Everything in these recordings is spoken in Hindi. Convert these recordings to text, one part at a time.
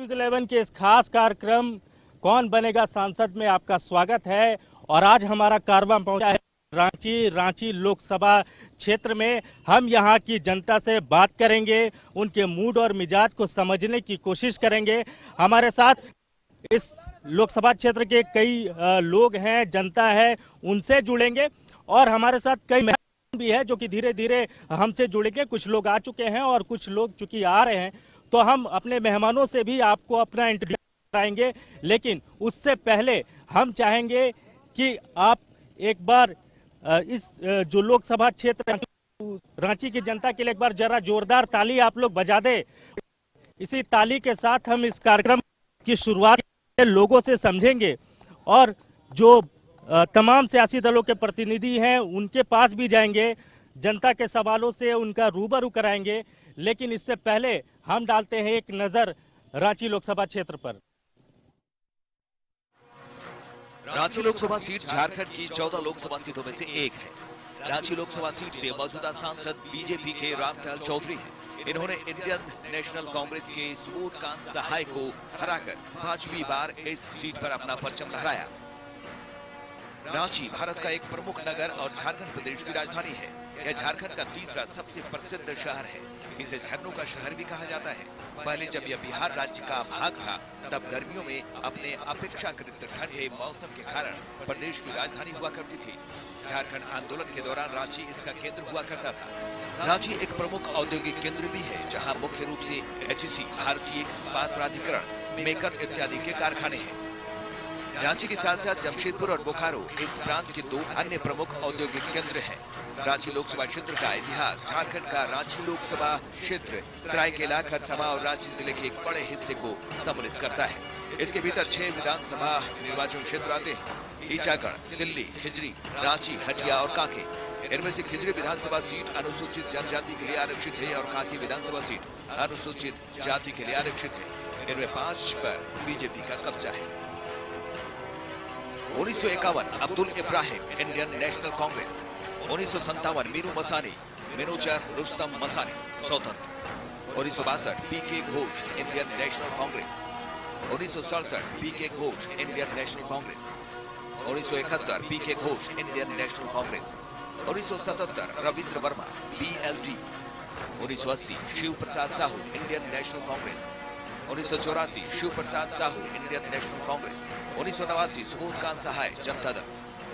न्यूज़ 11 के इस खास कार्यक्रम कौन बनेगा सांसद में आपका स्वागत है। और आज हमारा कारवां पहुंचा है रांची लोकसभा क्षेत्र में। हम यहां की जनता से बात करेंगे, उनके मूड और मिजाज को समझने की कोशिश करेंगे। हमारे साथ इस लोकसभा क्षेत्र के कई लोग हैं, जनता है, उनसे जुड़ेंगे। और हमारे साथ कई मेहमान भी है जो कि धीरे धीरे हमसे जुड़ेंगे। कुछ लोग आ चुके हैं और कुछ लोग चूंकि आ रहे हैं, तो हम अपने मेहमानों से भी आपको अपना इंट्रोड्यूस कराएंगे। लेकिन उससे पहले हम चाहेंगे कि आप एक बार इस जो लोकसभा क्षेत्र रांची की जनता के लिए एक बार जरा जोरदार ताली आप लोग बजा दे। इसी ताली के साथ हम इस कार्यक्रम की शुरुआत लोगों से समझेंगे और जो तमाम सियासी दलों के प्रतिनिधि हैं उनके पास भी जाएंगे, जनता के सवालों से उनका रूबरू कराएंगे। लेकिन इससे पहले हम डालते हैं एक नजर रांची लोकसभा क्षेत्र पर। रांची लोकसभा सीट झारखंड की 14 लोकसभा सीटों में से एक है। रांची लोकसभा सीट से मौजूदा सांसद बीजेपी के रामटहल चौधरी हैं। इन्होंने इंडियन नेशनल कांग्रेस के सुबोधकांत सहाय को हराकर 5वीं बार इस सीट पर अपना परचम लहराया। रांची भारत का एक प्रमुख नगर और झारखंड प्रदेश की राजधानी है। यह झारखंड का तीसरा सबसे प्रसिद्ध शहर है। इसे झरनों का शहर भी कहा जाता है। पहले जब यह बिहार राज्य का भाग था, तब गर्मियों में अपने अपेक्षाकृत ठंडे मौसम के कारण प्रदेश की राजधानी हुआ करती थी। झारखंड आंदोलन के दौरान रांची इसका केंद्र हुआ करता था। रांची एक प्रमुख औद्योगिक केंद्र भी है, जहां मुख्य रूप से HEC, भारतीय इस्पात प्राधिकरण, मेकर इत्यादि के कारखाने हैं। रांची के साथ साथ जमशेदपुर और बोकारो इस प्रांत के 2 अन्य प्रमुख औद्योगिक केंद्र हैं। रांची लोकसभा क्षेत्र का इतिहास झारखंड का रांची लोकसभा क्षेत्र सरायकेला, खरसावां और रांची जिले के एक बड़े हिस्से को सम्मिलित करता है। इसके भीतर 6 विधानसभा निर्वाचन क्षेत्र आते हैं: ईचागढ़, सिल्ली, खिजरी, रांची, हटिया और कांके। इनमें से खिजरी विधानसभा सीट अनुसूचित जनजाति के लिए आरक्षित है और कांके विधानसभा सीट अनुसूचित जाति के लिए आरक्षित है। इनमें 5 पर बीजेपी का कब्जा है। 1951 Abdul Ibrahim, Indian National Congress. 1957 Minoo Masani, Minocher Rustam Masani, Swatantra. 1962 PK Ghosh, Indian National Congress. 1967 PK Ghosh, Indian National Congress. 1971 PK Ghosh, Indian National Congress. 1977 Ravindra Verma, BLD। 1980 Shiv Prasad Sahu, Indian National Congress. 1984 Shiv Prasad Sahu, Indian National Congress. 1989 Subodhkant Sahay, Janata Dal.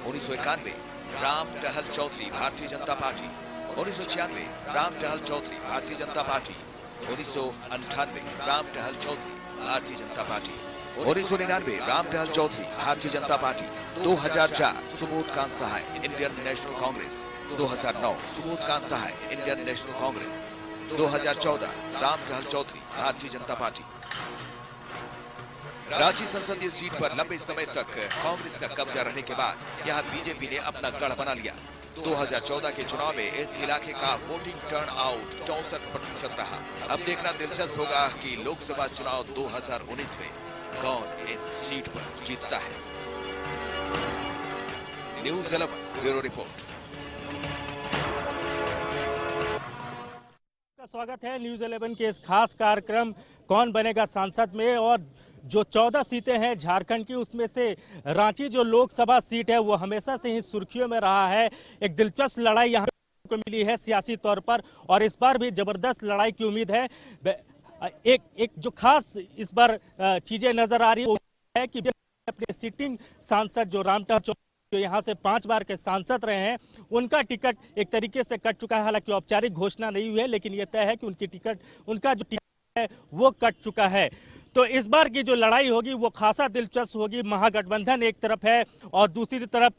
1991 Ramtahal Chaudhary, Bharatiya Janata party. 1996 Ramtahal Chaudhary, Bharatiya Janata party. 1998 Ramtahal Chaudhary, Bharatiya Janata party. 1999 Ramtahal Chaudhary, Bharatiya Janata party. 2004 Subodhkant Sahay, Indian National Congress. 2009 Subodhkant Sahay, Indian National Congress. 2014 Ramtahal Chaudhary, Bharatiya Janata party. Ranchi संसदीय सीट पर लंबे समय तक कांग्रेस का कब्जा रहने के बाद यहां बीजेपी ने अपना गढ़ बना लिया। 2014 के चुनाव में इस इलाके का वोटिंग टर्न आउट 64% रहा। अब देखना दिलचस्प होगा कि लोकसभा चुनाव 2019 में कौन इस सीट पर जीतता है। News 11 bureau report. स्वागत है न्यूज़ 11 के इस खास कार्यक्रम कौन बनेगा सांसद में। और जो 14 सीटें हैं झारखंड की, उसमें से रांची जो लोकसभा सीट है वो हमेशा से ही सुर्खियों में रहा है। एक दिलचस्प लड़ाई यहाँ को मिली है सियासी तौर पर, और इस बार भी जबरदस्त लड़ाई की उम्मीद है। एक जो खास इस बार चीजें नजर आ रही है कि अपने सिटिंग सांसद जो रामटहल जो यहाँ से 5 बार के सांसद रहे हैं, उनका टिकट एक तरीके से कट चुका है। हालांकि औपचारिक घोषणा नहीं हुई है, लेकिन यह तय है कि उनका जो टिकट है वो कट चुका है। तो इस बार की जो लड़ाई होगी वो खासा दिलचस्प होगी। महागठबंधन एक तरफ है और दूसरी तरफ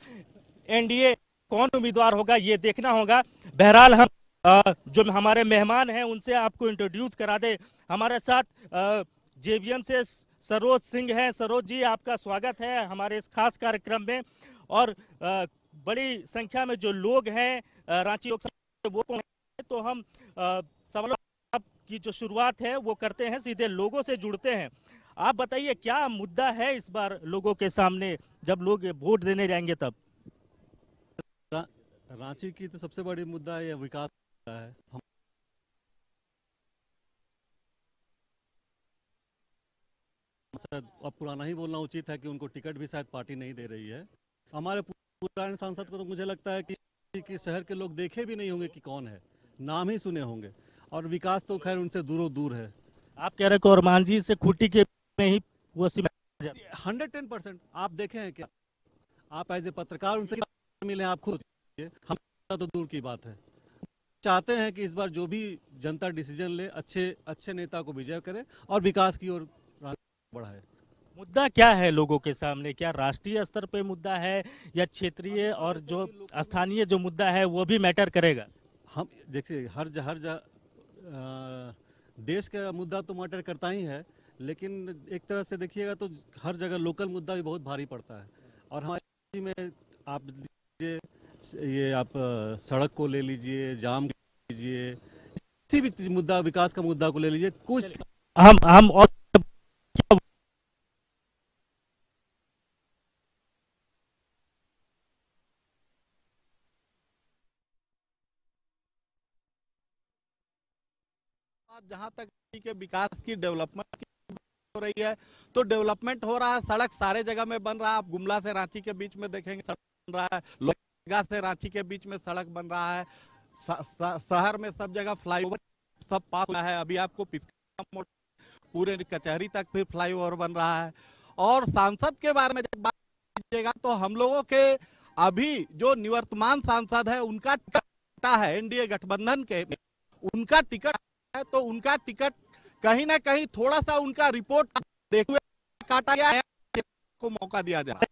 NDA। कौन उम्मीदवार होगा ये देखना होगा। बहरहाल हम जो हमारे मेहमान हैं उनसे आपको इंट्रोड्यूस करा दे। हमारे साथ JVM से सरोज सिंह हैं। सरोज जी, आपका स्वागत है हमारे इस खास कार्यक्रम में। और बड़ी संख्या में जो लोग हैं रांची लोकसभा वो पहुंचे, तो हम सवालों की जो शुरुआत है वो करते हैं, सीधे लोगों से जुड़ते हैं। आप बताइए क्या मुद्दा है इस बार लोगों के सामने जब लोग वोट देने जाएंगे तब? रांची की तो सबसे बड़ी मुद्दा ये विकास है। हम शायद अब पुराना ही बोलना उचित है कि उनको टिकट भी शायद पार्टी नहीं दे रही है। हमारे पुराने सांसद को तो मुझे लगता है कि शहर के लोग देखे भी नहीं होंगे कि कौन है, नाम ही सुने होंगे, और विकास तो खैर उनसे दूरों दूर है। आप कह रहे हैं और जी से खूंटी के में ही वो 110% आप देखे हैं क्या? आप एज ए पत्रकार उनसे मिले, आप खुद हम तो दूर की बात है। चाहते हैं कि इस बार जो भी जनता डिसीजन ले, अच्छे नेता को विजय करे और विकास की ओर बढ़ाए। मुद्दा क्या है लोगों के सामने? क्या राष्ट्रीय स्तर पे मुद्दा है या क्षेत्रीय और जो स्थानीय जो मुद्दा है वो भी मैटर करेगा? हम देखिए देश का मुद्दा तो मैटर करता ही है, लेकिन एक तरह से देखिएगा तो हर जगह लोकल मुद्दा भी बहुत भारी पड़ता है। और हमारे में आप ये आप सड़क को ले लीजिए, जाम लीजिए, किसी भी मुद्दा, विकास का मुद्दा को ले लीजिए, कुछ हम और जहां तक के विकास की डेवलपमेंट हो रही है, तो डेवलपमेंट हो रहा है। सड़क सारे जगह में बन रहा है। आप गुमला से रांची के बीच में देखेंगे सड़क बन रहा है, लोहगा से रांची के बीच में सड़क बन रहा है, शहर में सब जगह फ्लाईओवर सब पास हुआ है। अभी आपको पूरे कचहरी तक भी फ्लाईओवर बन रहा है। और सांसद के बारे में जब बात कीजिएगा तो हम लोगों के अभी जो निवर्तमान सांसद है उनका टिकट है एनडीए गठबंधन के, उनका टिकट है, तो उनका टिकट कहीं ना कहीं थोड़ा सा उनका रिपोर्ट देखते हुए काटा गया है, को मौका दिया जा रहा है।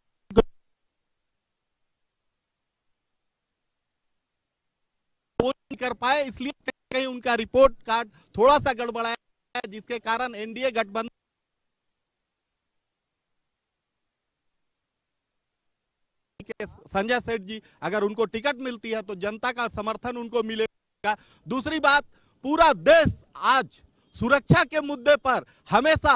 वो नहीं कर पाए, इसलिए कहीं उनका रिपोर्ट कार्ड थोड़ा सा गड़बड़ाया है, जिसके कारण एनडीए गठबंधन के संजय सेठ जी अगर उनको टिकट मिलती है तो जनता का समर्थन उनको मिलेगा। दूसरी बात, पूरा देश आज सुरक्षा के मुद्दे पर हमेशा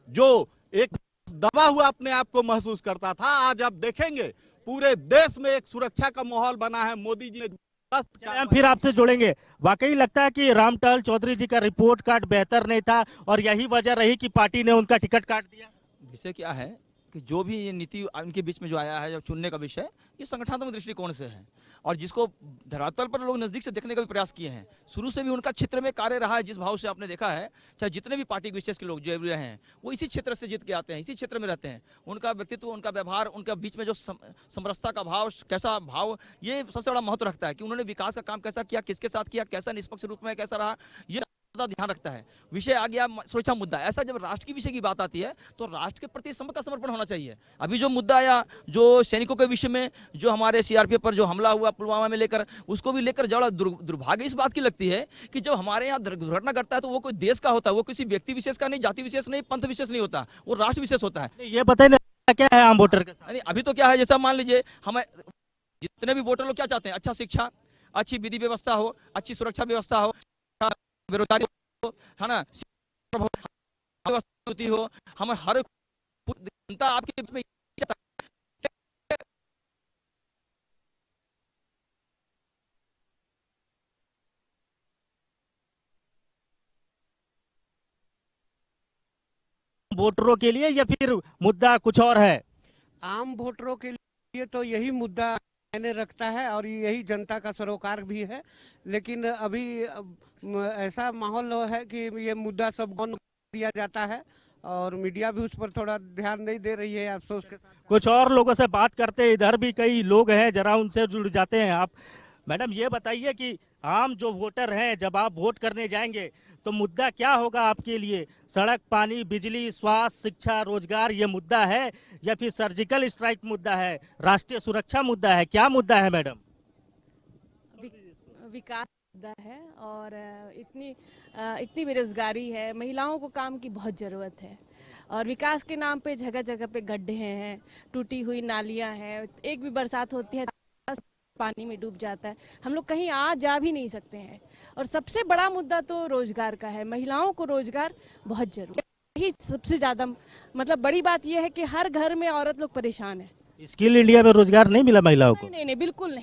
जो एक दबा हुआ अपने आप को महसूस करता था, आज आप देखेंगे पूरे देश में एक सुरक्षा का माहौल बना है। मोदी जी ने हम फिर आपसे जोड़ेंगे। वाकई लगता है कि रामटहल चौधरी जी का रिपोर्ट कार्ड बेहतर नहीं था और यही वजह रही कि पार्टी ने उनका टिकट काट दिया? विषय क्या है कि जो भी ये नीति उनके बीच में जो आया है, जब चुनने का विषय, ये संगठनात्मक दृष्टिकोण से है और जिसको धरातल पर लोग नजदीक से देखने का भी प्रयास किए हैं। शुरू से भी उनका क्षेत्र में कार्य रहा है। जिस भाव से आपने देखा है, चाहे जितने भी पार्टी विशेष के लोग जो रहे हैं वो इसी क्षेत्र से जीत के आते हैं, इसी क्षेत्र में रहते हैं। उनका व्यक्तित्व, उनका व्यवहार, उनका बीच में जो समरसता का भाव, कैसा भाव, ये सबसे बड़ा महत्व रखता है कि उन्होंने विकास का काम कैसा किया, किसके साथ किया, कैसा निष्पक्ष रूप में कैसा रहा, ये ध्यान रखता है। विषय आ गया सुरक्षा मुद्दा। ऐसा जब राष्ट्र की विषय की बात आती है तो राष्ट्र के प्रति सबका समर्पण होना चाहिए। अभी जो मुद्दा आया जो सैनिकों के विषय में, जो हमारे सीआरपीएफ पर जो हमला हुआ पुलवामा में लेकर, उसको भी लेकर जड़ा दुर्भाग्य इस बात की लगती है कि जब हमारे यहाँ दुर्घटना घटता है तो वो कोई देश का होता है, वो किसी व्यक्ति विशेष का नहीं, जाति विशेष नहीं, पंथ विशेष नहीं होता, वो राष्ट्र विशेष होता है। ये बताइए क्या है आम वोटर के साथ? अभी तो क्या है, जैसा मान लीजिए हमें जितने भी वोटर लोग क्या चाहते हैं, अच्छा शिक्षा, अच्छी विधि व्यवस्था हो, अच्छी सुरक्षा व्यवस्था हो, बेरोजगारी है ना, हो, हमें हर जनता आपके बीच में वोटरों के लिए या फिर मुद्दा कुछ और है? आम वोटरों के लिए तो यही मुद्दा मायने रखता है और यही जनता का सरोकार भी है। लेकिन अभी ऐसा माहौल है कि ये मुद्दा सब गौन दिया जाता है और मीडिया भी उस पर थोड़ा ध्यान नहीं दे रही है, अफसोस के साथ। कुछ और लोगों से बात करते हैं, इधर भी कई लोग हैं, जरा उनसे जुड़ जाते हैं। आप मैडम ये बताइए कि आम जो वोटर हैं, जब आप वोट करने जाएंगे तो मुद्दा क्या होगा आपके लिए? सड़क, पानी, बिजली, स्वास्थ्य, शिक्षा, रोजगार, ये मुद्दा है या फिर सर्जिकल स्ट्राइक मुद्दा है, राष्ट्रीय सुरक्षा मुद्दा है, क्या मुद्दा है मैडम? विकास मुद्दा है और इतनी बेरोजगारी है, महिलाओं को काम की बहुत जरूरत है और विकास के नाम पे जगह जगह पे गड्ढे हैं, टूटी हुई नालियां हैं, एक भी बरसात होती है पानी में डूब जाता है, हम लोग कहीं आ जा भी नहीं सकते हैं। और सबसे बड़ा मुद्दा तो रोजगार का है, महिलाओं को रोजगार बहुत जरूरी है। यही सबसे ज्यादा मतलब बड़ी बात यह है कि हर घर में औरत लोग परेशान है। स्किल इंडिया में रोजगार नहीं मिला महिलाओं को? नहीं, बिल्कुल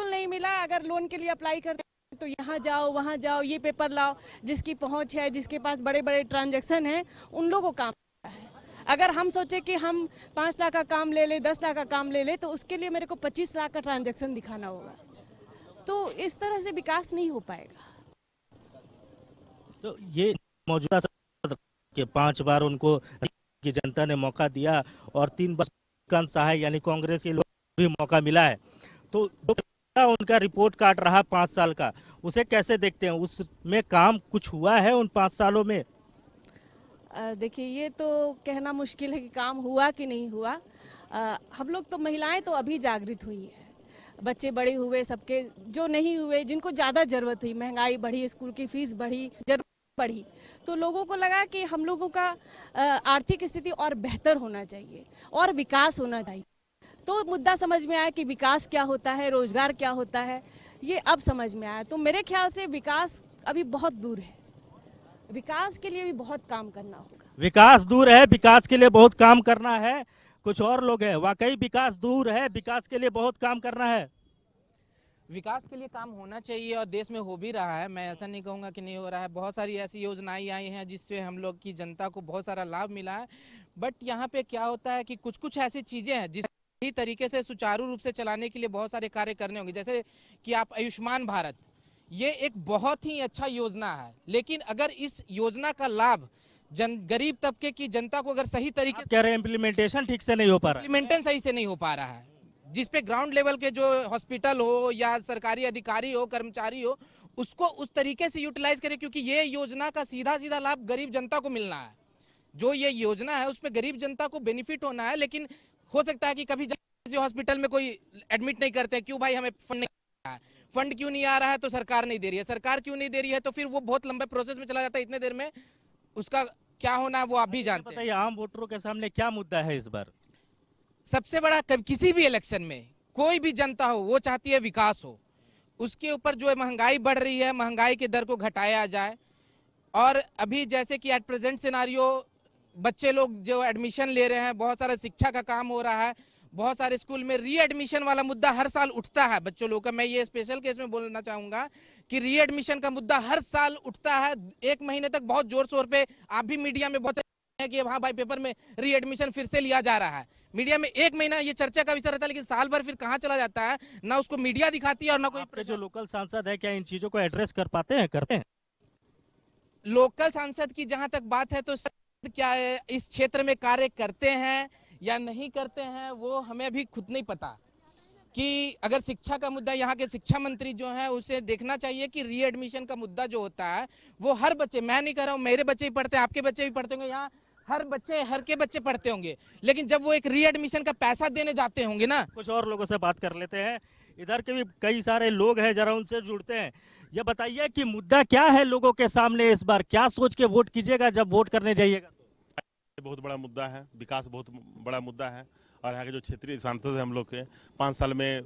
नहीं मिला। अगर लोन के लिए अप्लाई करते तो यहाँ जाओ वहाँ जाओ, ये पेपर लाओ, जिसकी पहुंच है, जिसके पास बड़े बड़े ट्रांजैक्शन है, उन लोगों को काम है। अगर हम सोचे कि हम 5 लाख का काम ले ले, 10 लाख का काम ले ले, तो उसके लिए मेरे को 25 लाख का ट्रांजैक्शन दिखाना होगा। तो इस तरह से विकास नहीं हो पाएगा। तो ये मौजूदा सत्र के 5 बार उनको की जनता ने मौका दिया और 3 बार का सहाय यानी कांग्रेस के लोग भी मौका मिला है, तो उनका रिपोर्ट कार्ड रहा 5 साल का, उसे कैसे देखते हैं? उसमें काम कुछ हुआ है उन 5 सालों में? देखिए, ये तो कहना मुश्किल है कि काम हुआ कि नहीं हुआ। हम लोग तो महिलाएं तो अभी जागृत हुई है, बच्चे बड़े हुए, सबके जो नहीं हुए, जिनको ज्यादा जरूरत हुई, महंगाई बढ़ी, स्कूल की फीस बढ़ी, जरूरत बढ़ी, तो लोगों को लगा कि हम लोगों का आर्थिक स्थिति और बेहतर होना चाहिए और विकास होना चाहिए। तो मुद्दा समझ में आया कि विकास क्या होता है, रोजगार क्या होता है, ये अब समझ में आया। तो मेरे ख्याल से विकास अभी बहुत दूर है, विकास के लिए भी बहुत काम करना होगा। विकास दूर है, विकास के लिए बहुत काम करना है। कुछ और लोग हैं, वाकई विकास दूर है, विकास के लिए बहुत काम करना है। विकास के लिए काम होना चाहिए और देश में हो भी रहा है, मैं ऐसा नहीं कहूँगा कि नहीं हो रहा है। बहुत सारी ऐसी योजनाएं आई हैं जिससे हम लोग की जनता को बहुत सारा लाभ मिला है। बट यहाँ पे क्या होता है कि कुछ कुछ ऐसी चीजें हैं जिस सही तरीके से सुचारू रूप से चलाने के लिए बहुत सारे कार्य करने होंगे। जैसे कि आप आयुष्मान भारत, ये एक बहुत ही अच्छा योजना है, लेकिन अगर इस योजना का लाभ गरीब तबके की जनता को अगर सही तरीके से कह रहे हैं इम्प्लीमेंटेशन ठीक से नहीं हो पा रहा है, इम्प्लीमेंटेशन सही से नहीं हो पा रहा है, जिसपे ग्राउंड लेवल के जो हॉस्पिटल हो या सरकारी अधिकारी हो, कर्मचारी हो, उसको उस तरीके से यूटिलाइज करें, क्योंकि ये योजना का सीधा सीधा लाभ गरीब जनता को मिलना है। जो ये योजना है उसमें गरीब जनता को बेनिफिट होना है। लेकिन हो सकता है कि कभी हॉस्पिटल में कोई एडमिट नहीं करते, क्यों भाई, हमें फंड नहीं आ रहा है। फंड क्यों नहीं आ रहा है? तो सरकार नहीं दे रही है। सरकार क्यों नहीं दे रही है? तो फिर वो बहुत लंबे प्रोसेस में चला जाता है, इतने देर में उसका क्या होना वो आप भी जानते हैं। बताइए, आम वोटरों के सामने क्या मुद्दा है इस बार? सबसे बड़ा किसी भी इलेक्शन में कोई भी जनता हो वो चाहती है विकास हो। उसके ऊपर जो महंगाई बढ़ रही है, महंगाई के दर को घटाया जाए। और अभी जैसे कि एट प्रेजेंट सिनारियो बच्चे लोग जो एडमिशन ले रहे हैं, बहुत सारा शिक्षा का काम हो रहा है, बहुत सारे स्कूल में री एडमिशन वाला मुद्दा हर साल उठता है बच्चों लोग का। मैं ये स्पेशल केस में बोलना चाहूंगा कि री एडमिशन का मुद्दा हर साल उठता है। 1 महीने तक बहुत जोर शोर पे आप भी मीडिया में बहुत है कि हाँ भाई, पेपर में री एडमिशन फिर से लिया जा रहा है। मीडिया में 1 महीना ये चर्चा का विषय रहता है, लेकिन साल भर फिर कहाँ चला जाता है, ना उसको मीडिया दिखाती है और ना कोई। जो लोकल सांसद है, क्या इन चीजों को एड्रेस कर पाते हैं, करते हैं? लोकल सांसद की जहां तक बात है तो क्या इस क्षेत्र में कार्य करते हैं या नहीं करते हैं, वो हमें अभी खुद नहीं पता। कि अगर शिक्षा का मुद्दा, यहाँ के शिक्षा मंत्री जो है उसे देखना चाहिए कि री एडमिशन का मुद्दा जो होता है वो हर बच्चे, मैं नहीं कह रहा हूँ मेरे बच्चे भी पढ़ते हैं, आपके बच्चे भी पढ़ते होंगे, यहाँ हर के बच्चे पढ़ते होंगे, लेकिन जब वो एक री एडमिशन का पैसा देने जाते होंगे ना। कुछ और लोगों से बात कर लेते हैं, इधर के भी कई सारे लोग हैं, जरा उनसे जुड़ते हैं। ये बताइए कि मुद्दा क्या है लोगों के सामने इस बार, क्या सोच के वोट कीजिएगा जब वोट करने जाइएगा? बहुत बड़ा मुद्दा है, विकास बहुत बड़ा मुद्दा है। और यहाँ के जो क्षेत्रीय सांसद हैं हम लोग के 5 साल में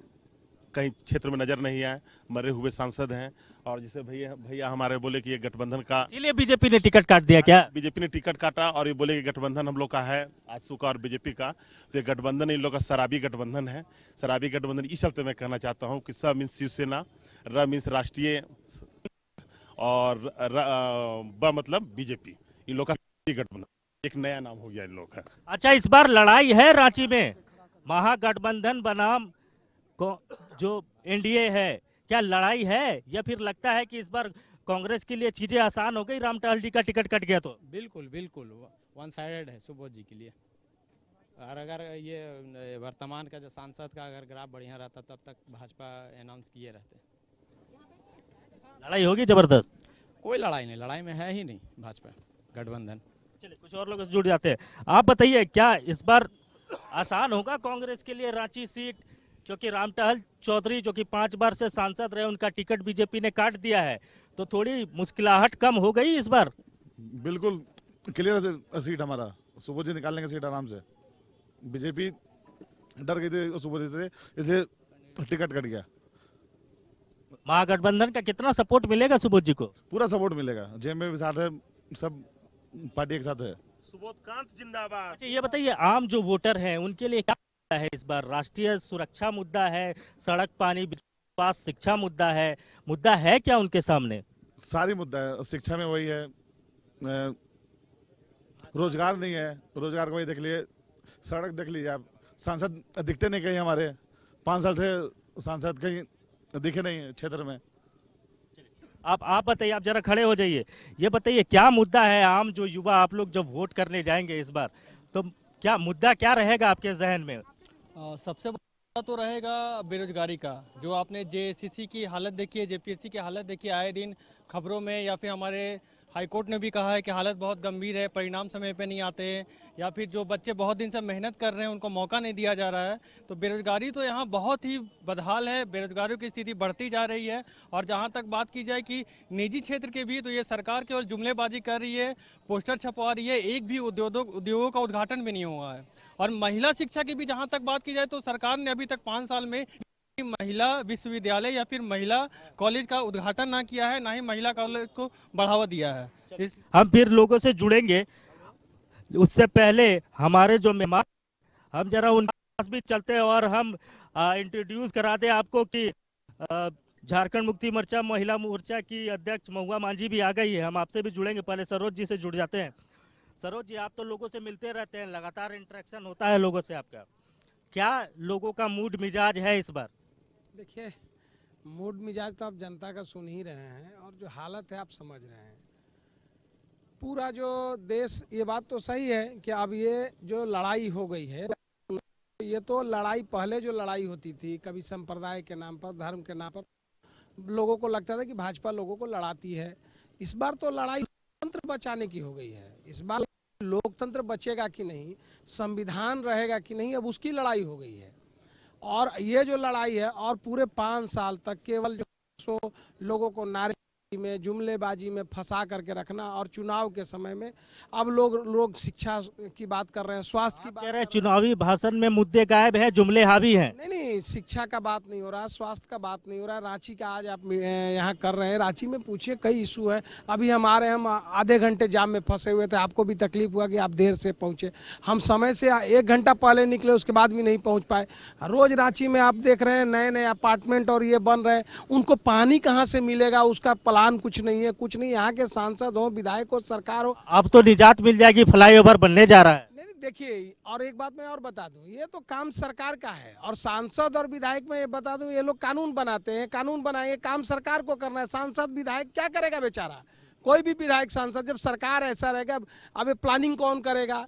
कहीं क्षेत्र में नजर नहीं आए, मरे हुए सांसद हैं। और जैसे भैया हमारे बोले कि ये गठबंधन का, इसीलिए बीजेपी ने टिकट काट दिया क्या? बीजेपी ने टिकट काटा और ये बोले कि गठबंधन हम लोग का है, आजसू का और बीजेपी का। तो ये गठबंधन इन लोग का शराबी गठबंधन है। शराबी गठबंधन इस चलते मैं कहना चाहता हूँ कि स मीन्स शिवसेना, र मीन्स राष्ट्रीय और ब मतलब बीजेपी, इन लोग का गठबंधन एक नया नाम हो गया इन लोग का। अच्छा, इस बार लड़ाई है रांची में, महागठबंधन बनाम जो एनडीए है, क्या लड़ाई है या फिर लगता है कि इस बार कांग्रेस के लिए चीजें आसान हो गई, राम टहलजी का टिकट कट गया तो? बिल्कुल बिल्कुल वन साइडेड है सुबोध जी के लिए। और अगर ये वर्तमान का जो सांसद का अगर ग्राफ बढ़िया रहता तब तक भाजपा अनाउंस किए रहते। लड़ाई होगी जबरदस्त? कोई लड़ाई नहीं, लड़ाई में है ही नहीं भाजपा गठबंधन। चलिए, कुछ और लोग जुड़ जाते हैं। आप बताइए, क्या इस बार आसान होगा कांग्रेस के लिए रांची सीट, क्योंकि रामटहल चौधरी जो कि 5 बार से सांसद रहे, उनका टिकट बीजेपी ने काट दिया है, तो थोड़ी मुश्किलाहट कम हो गई इस बार? बिल्कुल क्लियर सीट हमारा, सुबोध जी निकाल लेंगे सीट आराम से। बीजेपी डर गई थी सुबोध जी से, इसे टिकट कट गया। महागठबंधन का कितना सपोर्ट मिलेगा सुबोध जी को? पूरा सपोर्ट मिलेगा, जेएम में भी साथ है, सब पार्टी के साथ है। सुबोध कांत जिंदाबाद। अच्छा, ये बताइए, आम जो वोटर हैं उनके लिए क्या है इस बार? राष्ट्रीय सुरक्षा मुद्दा है, सड़क, पानी, विकास, शिक्षा मुद्दा है क्या उनके सामने? सारी मुद्दा है, शिक्षा में वही है, रोजगार नहीं है, रोजगार को ही देख लिए, सड़क देख लीजिए आप, सांसद दिखते नहीं कहीं हमारे, 5 साल से सांसद कहीं दिखे नहीं क्षेत्र में। आप बताइए, आप जरा खड़े हो जाइए, ये बताइए क्या मुद्दा है आम जो युवा आप लोग जब वोट करने जाएंगे इस बार, तो क्या मुद्दा क्या रहेगा आपके जहन में? सबसे बड़ा तो रहेगा बेरोजगारी का। जो आपने जेएससीसी की हालत देखी है, जेपीएससी की हालत देखी है, आए दिन खबरों में, या फिर हमारे हाईकोर्ट ने भी कहा है कि हालत बहुत गंभीर है, परिणाम समय पे नहीं आते हैं, या फिर जो बच्चे बहुत दिन से मेहनत कर रहे हैं उनको मौका नहीं दिया जा रहा है। तो बेरोजगारी तो यहाँ बहुत ही बदहाल है, बेरोजगारियों की स्थिति बढ़ती जा रही है। और जहाँ तक बात की जाए कि निजी क्षेत्र के भी, तो ये सरकार केवल जुमलेबाजी कर रही है, पोस्टर छपवा रही है, एक भी उद्योगों का उद्घाटन भी नहीं हुआ है। और महिला शिक्षा की भी जहाँ तक बात की जाए तो सरकार ने अभी तक 5 साल में महिला विश्वविद्यालय या फिर महिला कॉलेज का उद्घाटन ना किया है, ना ही महिला कॉलेज को बढ़ावा दिया है। हम फिर लोगों से जुड़ेंगे, उससे पहले हमारे जो मेहमान, हम जरा उनके पास भी चलते हैं और हम इंट्रोड्यूस करा दें आपको कि झारखंड मुक्ति मोर्चा महिला मोर्चा की अध्यक्ष महुआ मांझी भी आ गई है। हम आपसे भी जुड़ेंगे, पहले सरोज जी से जुड़ जाते हैं। सरोज जी, आप तो लोगों से मिलते रहते हैं, लगातार इंटरेक्शन होता है लोगों से आपका, क्या लोगों का मूड मिजाज है इस बार? देखिए, मूड मिजाज तो आप जनता का सुन ही रहे हैं और जो हालत है आप समझ रहे हैं। पूरा जो देश, ये बात तो सही है कि अब ये जो लड़ाई हो गई है, ये तो लड़ाई पहले जो लड़ाई होती थी कभी संप्रदाय के नाम पर, धर्म के नाम पर, लोगों को लगता था कि भाजपा लोगों को लड़ाती है। इस बार तो लड़ाई लोकतंत्र बचाने की हो गई है। इस बार लोकतंत्र बचेगा कि नहीं, संविधान रहेगा कि नहीं, अब उसकी लड़ाई हो गई है। और ये जो लड़ाई है, और पूरे 5 साल तक केवल जो लोगों को नारे में, जुमलेबाजी में फंसा करके रखना, और चुनाव के समय में अब लोग शिक्षा की बात कर रहे हैं, स्वास्थ्य की बात कर रहे हैं। चुनावी भाषण में मुद्दे गायब है, जुमले हावी हैं। नहीं, शिक्षा का बात नहीं हो रहा, स्वास्थ्य का बात नहीं हो रहा। रांची का आज आप यहाँ कर रहे हैं, रांची में पूछिए कई इशू है। अभी हम आधे घंटे जाम में फंसे हुए थे, आपको भी तकलीफ हुआ कि आप देर से पहुंचे। हम समय से 1 घंटा पहले निकले, उसके बाद भी नहीं पहुंच पाए। रोज रांची में आप देख रहे हैं नए नए अपार्टमेंट और ये बन रहे हैं, उनको पानी कहाँ से मिलेगा उसका प्लान कुछ नहीं है, कुछ नहीं। यहाँ के सांसद हो, विधायक हो, सरकार हो, अब तो निजात मिल जाएगी, फ्लाईओवर बनने जा रहा है। नहीं देखिए, और एक बात मैं और बता दूं, ये तो काम सरकार का है, और सांसद और विधायक में ये बता दूं, ये लोग कानून बनाते हैं, कानून बनाएंगे, काम सरकार को करना है। सांसद विधायक क्या करेगा बेचारा? कोई भी विधायक सांसद, जब सरकार ऐसा रहेगा, अब प्लानिंग कौन करेगा?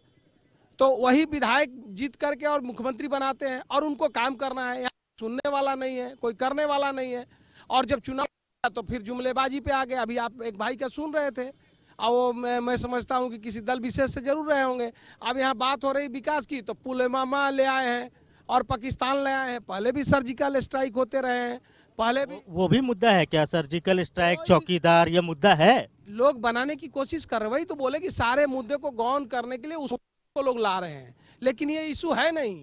तो वही विधायक जीत करके और मुख्यमंत्री बनाते हैं, और उनको काम करना है। सुनने वाला नहीं है, कोई करने वाला नहीं है। और जब चुनाव तो फिर जुमलेबाजी पे आ गए। अभी आप एक भाई का सुन रहे थे, और वो मैं समझता हूं कि किसी दल विशेष से जरूर रहे होंगे। अब यहाँ बात हो रही विकास की, तो पुलवामा ले आए हैं और पाकिस्तान ले आए हैं। पहले भी सर्जिकल स्ट्राइक होते रहे हैं, पहले भी। वो भी मुद्दा है क्या? सर्जिकल स्ट्राइक, चौकीदार, ये मुद्दा है। लोग बनाने की कोशिश कर रहे, वही तो बोले कि सारे मुद्दे को गौन करने के लिए उसको लोग ला रहे हैं, लेकिन ये इशू है नहीं।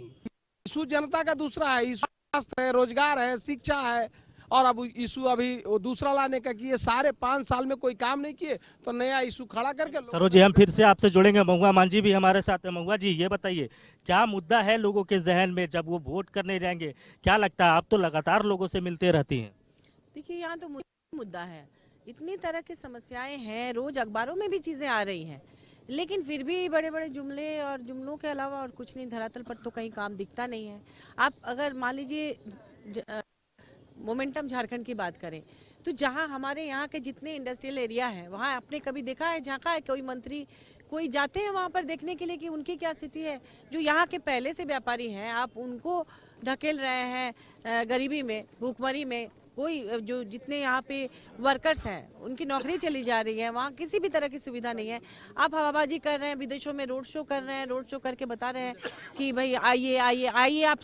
इशू जनता का दूसरा है, इशू स्वास्थ्य है, रोजगार है, शिक्षा है। और अब इशू अभी दूसरा लाने का कि ये सारे 5 साल में कोई काम नहीं किए, तो नया इशू खड़ा करके। सरोज जी, हम फिर से आपसे जुड़ेंगे, महुआ मांझी भी हमारे साथ है। महुआ जी, ये बताइए क्या मुद्दा है लोगों के जहन में जब वो वोट करने जाएंगे? क्या लगता है, आप तो लगातार लोगों से मिलते रहती हैं। देखिए, यहाँ तो मुद्दा है, इतनी तरह की समस्याएं हैं, रोज अखबारों में भी चीजें आ रही हैं, लेकिन फिर भी बड़े बड़े जुमले और जुमलों के अलावा और कुछ नहीं, धरातल पर तो कहीं काम दिखता नहीं है। आप अगर मान लीजिए मोमेंटम झारखंड की बात करें, तो जहां हमारे यहाँ के जितने इंडस्ट्रियल एरिया है, वहां आपने कभी देखा है, झांका है कोई मंत्री, कोई जाते हैं वहां पर देखने के लिए कि उनकी क्या स्थिति है? जो यहाँ के पहले से व्यापारी हैं, आप उनको ढकेल रहे हैं गरीबी में, भूखमरी में। कोई जो जितने यहाँ पे वर्कर्स हैं, उनकी नौकरी चली जा रही है, वहाँ किसी भी तरह की सुविधा नहीं है। आप हवाबाजी कर रहे हैं, विदेशों में रोड शो कर रहे हैं, रोड शो करके बता रहे हैं कि भाई आइए आइए आइए, आप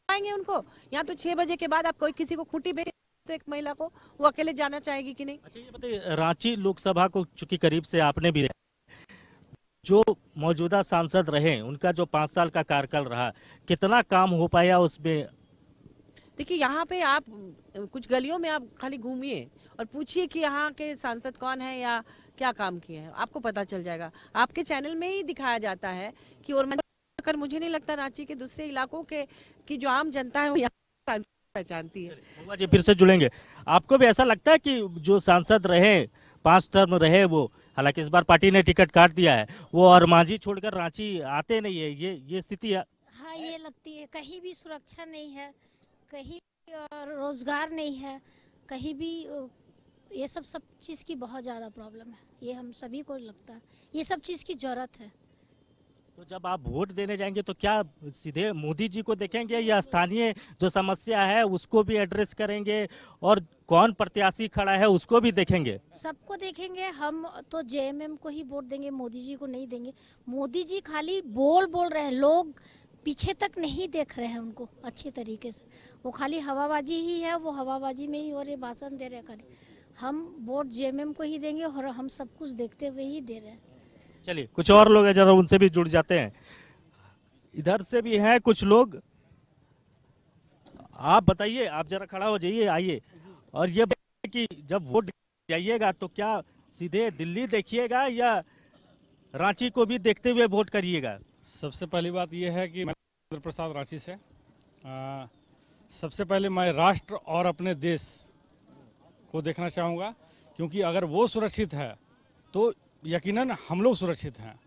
आएंगे उनको। यहाँ तो 6 बजे के बाद आप कोई किसी को खूंटी बेच तो एक महिला को, वो अकेले जाना चाहेगी कि नहीं? अच्छा, ये बताइए, रांची लोकसभा को चूंकि करीब से आपने भी, जो मौजूदा सांसद रहे, उनका जो 5 साल का कार्यकाल रहा, कितना काम हो पाया उसमें? देखिए, यहाँ पे आप कुछ गलियों में आप खाली घूमिए और पूछिए कि यहाँ के सांसद कौन है या क्या काम किए हैं, आपको पता चल जाएगा। आपके चैनल में ही दिखाया जाता है कि, और मुझे नहीं लगता रांची के दूसरे इलाकों के की जो आम जनता है वो यहाँ पहचानती है। जी, फिर से जुड़ेंगे। आपको भी ऐसा लगता है कि जो सांसद रहे, 5 टर्म रहे, वो हालांकि इस बार पार्टी ने टिकट काट दिया है, वो और मांझी छोड़कर रांची आते नहीं है, ये स्थिति है। हाँ, ये लगती है, कहीं भी सुरक्षा नहीं है, कहीं रोजगार नहीं है, कहीं भी ये सब चीज़ की बहुत ज़्यादा प्रॉब्लम है। ये हम सभी को लगता है, ये सब चीज़ की जरूरत है। तो जब आप वोट देने जाएंगे तो क्या सीधे मोदी जी को देखेंगे या स्थानीय जो समस्या है उसको भी एड्रेस करेंगे, और कौन प्रत्याशी खड़ा है उसको भी देखेंगे? सबको देखेंगे। हम तो जेएमएम को ही वोट देंगे, मोदी जी को नहीं देंगे। मोदी जी खाली बोल रहे हैं, लोग पीछे तक नहीं देख रहे हैं उनको अच्छे तरीके से। वो खाली हवाबाजी ही है, वो हवाबाजी में ही हो रहे, भाषण दे रहे हैं खाली। हम वोट जेएमएम को ही देंगे और हम सब कुछ देखते हुए ही दे रहे हैं। चलिए, कुछ और लोग हैं, जरा उनसे भी जुड़ जाते हैं। इधर से भी हैं कुछ लोग। आप बताइए, आप जरा खड़ा हो जाइए, आइए। और ये कि जब वोट जाइएगा तो क्या सीधे दिल्ली देखिएगा या रांची को भी देखते हुए वोट करिएगा? सबसे पहली बात यह है कि मैं इंद्र प्रसाद रांची से सबसे पहले मैं राष्ट्र और अपने देश को देखना चाहूँगा, क्योंकि अगर वो सुरक्षित है तो यकीनन हम लोग सुरक्षित हैं।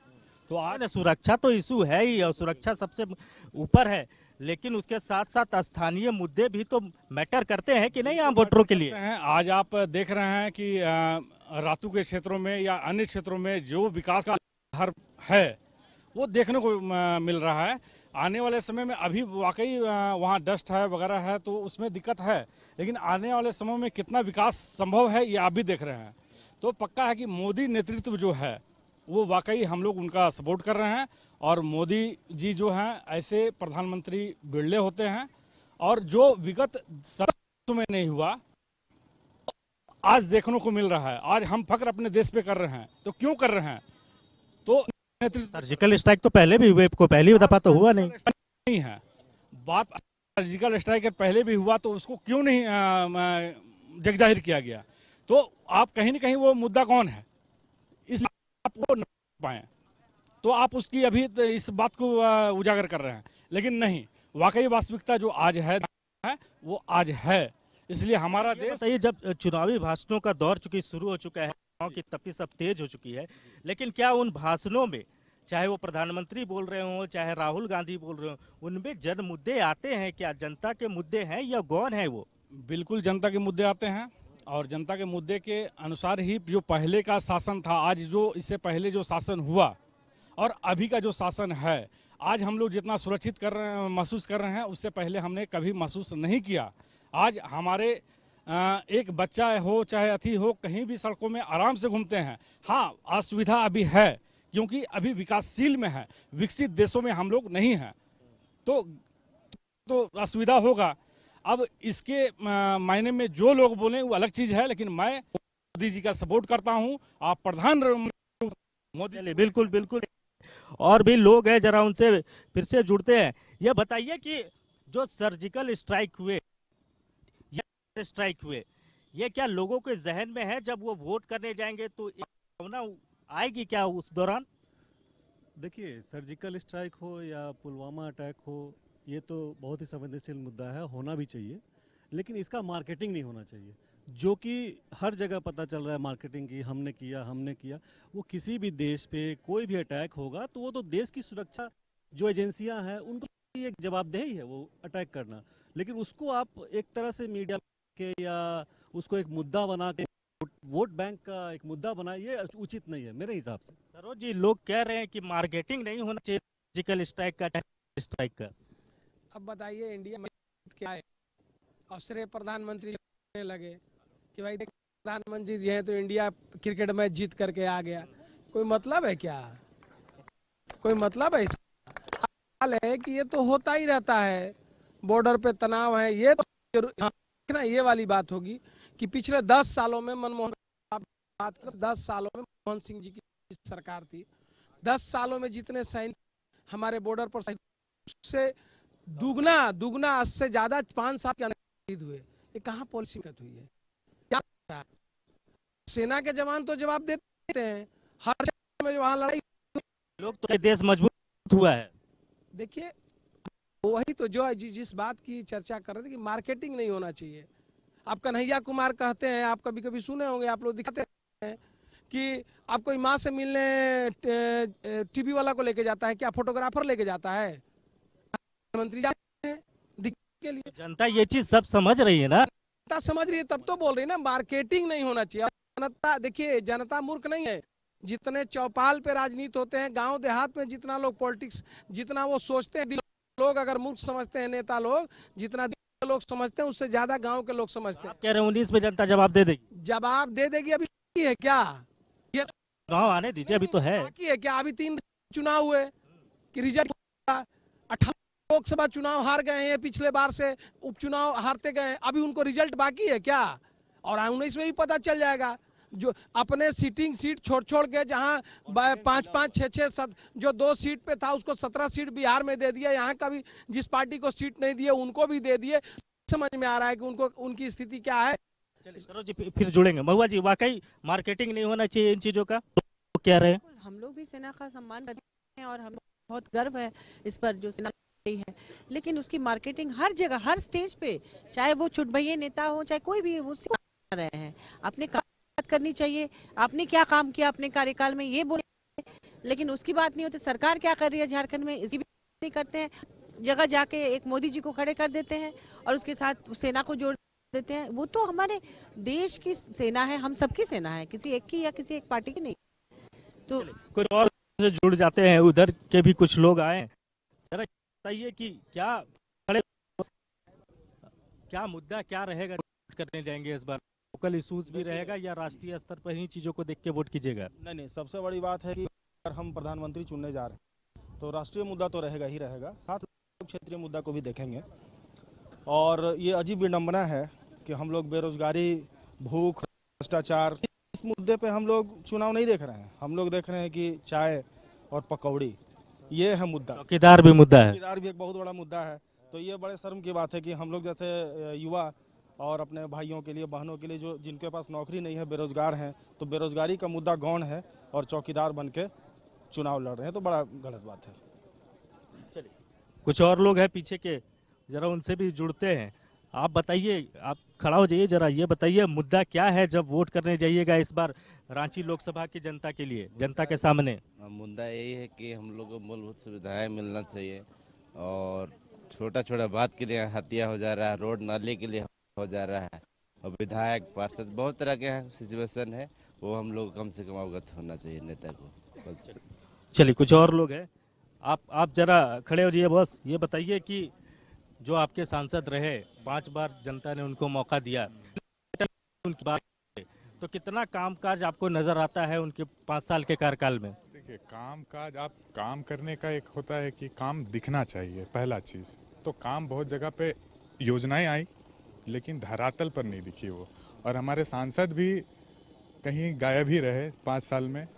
तो आज सुरक्षा तो इशू है ही, और सुरक्षा सबसे ऊपर है, लेकिन उसके साथ साथ स्थानीय मुद्दे भी तो मैटर करते हैं कि नहीं आम वोटरों के लिए? आज आप देख रहे हैं कि रातू के क्षेत्रों में या अन्य क्षेत्रों में जो विकास का हर है वो देखने को मिल रहा है। आने वाले समय में अभी वाकई वहाँ डस्ट है वगैरह है तो उसमें दिक्कत है, लेकिन आने वाले समय में कितना विकास संभव है ये आप भी देख रहे हैं। तो पक्का है कि मोदी नेतृत्व जो है वो वाकई हम लोग उनका सपोर्ट कर रहे हैं, और मोदी जी जो हैं ऐसे प्रधानमंत्री बिरले होते हैं, और जो विगत 7 में नहीं हुआ आज देखने को मिल रहा है। आज हम फख्र अपने देश पे कर रहे हैं, तो क्यों कर रहे हैं? तो सर्जिकल स्ट्राइक तो पहले भी हुए, को पहली दफा तो हुआ नहीं है। बात सर्जिकल स्ट्राइक पहले भी हुआ तो उसको क्यों नहीं जगजाहिर किया गया? तो आप कहीं न कहीं वो मुद्दा कौन है इस आपको न पाए, तो आप उसकी अभी इस बात को उजागर कर रहे हैं, लेकिन नहीं, वाकई वास्तविकता जो आज है वो आज है। इसलिए हमारा देश, ये जब चुनावी भाषणों का दौर चूंकि शुरू हो चुका है, की तपिश अब तेज हो चुकी है, लेकिन क्या उन भाषणों में, चाहे वो प्रधानमंत्री बोल रहे हो चाहे राहुल गांधी बोल रहे हो, उनमें जन मुद्दे आते हैं क्या? जनता के मुद्दे हैं या गौन है वो? बिल्कुल जनता के मुद्दे आते हैं, और जनता के मुद्दे के अनुसार ही जो पहले का शासन था, आज जो इससे पहले जो शासन हुआ और अभी का जो शासन है, आज हम लोग जितना सुरक्षित महसूस कर रहे हैं उससे पहले हमने कभी महसूस नहीं किया। आज हमारे एक बच्चा हो चाहे अथी हो, कहीं भी सड़कों में आराम से घूमते हैं। हाँ, असुविधा अभी है क्योंकि अभी विकासशील में है, विकसित देशों में हम लोग नहीं हैं, तो असुविधा होगा। अब इसके मायने में जो लोग बोले वो अलग चीज है, लेकिन मैं मोदी जी का सपोर्ट करता हूं। आप प्रधानमंत्री मोदी, बिल्कुल बिल्कुल। और भी लोग हैं, जरा उनसे फिर से जुड़ते हैं। ये बताइए कि जो सर्जिकल स्ट्राइक हुए ये क्या लोगों के जहन में है? जब वो वोट करने जाएंगे तो भावना आएगी क्या उस दौरान? देखिए, सर्जिकल स्ट्राइक हो या पुलवामा अटैक हो, ये तो बहुत ही संवेदनशील मुद्दा है, होना भी चाहिए, लेकिन इसका मार्केटिंग नहीं होना चाहिए, जो कि हर जगह पता चल रहा है मार्केटिंग की, हमने किया। वो किसी भी देश पे कोई भी अटैक होगा तो वो तो देश की सुरक्षा जो एजेंसियां हैं उनको एक जवाबदेही है वो अटैक करना, लेकिन उसको आप एक तरह से मीडिया के या उसको एक मुद्दा बना के वोट बैंक का एक मुद्दा बना, ये उचित नहीं है मेरे हिसाब से। सरोज जी, लोग कह रहे हैं कि मार्केटिंग नहीं होना चाहिए सर्जिकल स्ट्राइक का। अब बताइए, इंडिया में क्या है? और सिर्फ प्रधानमंत्री लगे कि भाई देख प्रधानमंत्री जी हैं तो इंडिया क्रिकेट मैच जीत करके आ गया, कोई मतलब है क्या? कोई मतलब है? हाल है कि ये तो होता ही रहता है, बॉर्डर पे तनाव है। ये तो ये वाली बात होगी कि पिछले 10 सालों में मनमोहन 10 सालों में मनमोहन सिंह जी की सरकार थी, 10 सालों में जितने सैनिक हमारे बॉर्डर पर से दुगना से ज्यादा 5 साल के अंदर हुए। ये कहाँ पॉलिसी हुई है? क्या सेना के जवान तो जवाब देते हैं हर में, जो वहां लड़ाई लोग तो देश मजबूत हुआ है। देखिए, वही तो जो जिस बात की चर्चा कर रहे थे कि मार्केटिंग नहीं होना चाहिए। आप कन्हैया कुमार कहते हैं, आप कभी कभी सुने होंगे, आप लोग दिखाते हैं कि आप कोई माँ से मिलने टीवी वाला को लेके जाता है, क्या फोटोग्राफर लेके जाता है? मंत्री जाते हैं दिखने के लिए। जनता ये चीज सब समझ रही है ना, जनता समझ रही है तब तो बोल रही है ना, मार्केटिंग नहीं होना चाहिए। जनता देखिए, जनता मूर्ख नहीं है। जितने चौपाल पे राजनीति होते हैं, गांव देहात में जितना लोग पॉलिटिक्स, जितना वो सोचते हैं, लोग अगर मूर्ख समझते हैं नेता लोग, जितना लोग समझते हैं उससे ज्यादा गांव के लोग समझते हैं। कह रहे हैं 19 में जनता जवाब दे देगी। जवाब दे देगी, अभी है क्या? ये चुनाव आने दीजिए, अभी तो है। बाकी है क्या? अभी 3 चुनाव हुए कि रिजल्ट 18 लोकसभा चुनाव हार गए हैं, पिछले बार से उपचुनाव हारते गए हैं, अभी उनको रिजल्ट बाकी है क्या? और 19 में भी पता चल जाएगा। जो अपने सीटिंग सीट छोड़ के, जहां 5-5, 6-6 जो 2 सीट पे था उसको 17 सीट बिहार में दे दिया। यहाँ का भी जिस पार्टी को सीट नहीं दिए उनको भी दे दिए। समझ में आ रहा है कि उनको उनकी स्थिति क्या है। चलिए सरोज जी फिर जुड़ेंगे। महुआ जी, वाकई मार्केटिंग नहीं होना चाहिए इन चीजों का, तो क्या रहे? हम लोग भी सेना का सम्मान करते हैं और हमें बहुत गर्व है इस पर जो सेना है, लेकिन उसकी मार्केटिंग हर जगह, हर स्टेज पे, चाहे वो चुटभइये नेता हो, चाहे कोई भी, वो कर रहे हैं। अपने बात करनी चाहिए, आपने क्या काम किया अपने कार्यकाल में, ये बोले, लेकिन उसकी बात नहीं होती। सरकार क्या कर रही है झारखंड में, इसकी भी नहीं करते हैं। जगह जाके एक मोदी जी को खड़े कर देते हैं और उसके साथ सेना को जोड़ देते हैं। वो तो हमारे देश की सेना है, हम सबकी सेना है, किसी एक की या किसी एक पार्टी की नहीं। तो कुछ और से जुड़ जाते हैं, उधर के भी कुछ लोग आए। जरा बताइए कि क्या मुद्दा क्या रहेगा करने जाएंगे इस बार? लोकल इश्यूज भी रहेगा या राष्ट्रीय स्तर पर ही चीजों को देख के वोट कीजिएगा? नहीं, सबसे बड़ी बात है कि अगर हम प्रधानमंत्री चुनने जा रहे हैं तो राष्ट्रीय मुद्दा तो रहेगा ही रहेगा, साथ में क्षेत्रीय मुद्दा को भी देखेंगे। और ये अजीब विडंबना है कि हम लोग बेरोजगारी, भूख, भ्रष्टाचार, इस मुद्दे पे हम लोग चुनाव नहीं देख रहे हैं। हम लोग देख रहे हैं कि चाय और पकौड़ी, ये है मुद्दा। चौकीदार भी मुद्दा है। चौकीदार भी एक बहुत बड़ा मुद्दा है। तो ये बड़े शर्म की बात है कि हम लोग जैसे युवा और अपने भाइयों के लिए, बहनों के लिए, जो जिनके पास नौकरी नहीं है, बेरोजगार हैं, तो बेरोजगारी का मुद्दा गौण है और चौकीदार बन के चुनाव लड़ रहे हैं, तो बड़ा गलत बात है। चलिए, कुछ और लोग हैं पीछे के, जरा उनसे भी जुड़ते हैं। आप बताइए, आप खड़ा हो जाइए, जरा ये बताइए मुद्दा क्या है जब वोट करने जाइएगा इस बार रांची लोकसभा की जनता के लिए, जनता के सामने? मुद्दा यही है कि हम लोग को मूलभूत सुविधाएं मिलना चाहिए और छोटा छोटा बात के लिए हत्या हो जा रहा है, रोड नाले के लिए हो जा रहा है, और विधायक, पार्षद, बहुत तरह के सिचुएशन है, वो हम लोग कम से कम अवगत होना चाहिए नेता को। चलिए, कुछ और लोग हैं। आप जरा खड़े हो जाइए बॉस। ये बताइए कि जो आपके सांसद रहे, 5 बार जनता ने उनको मौका दिया, उनकी बात तो कितना कामकाज आपको नजर आता है उनके 5 साल के कार्यकाल में? देखिए, कामकाज, आप काम करने का एक होता है कि काम दिखना चाहिए, पहला चीज तो काम बहुत जगह पे योजनाएं आई लेकिन धरातल पर नहीं दिखी वो। और हमारे सांसद भी कहीं गायब ही रहे 5 साल में,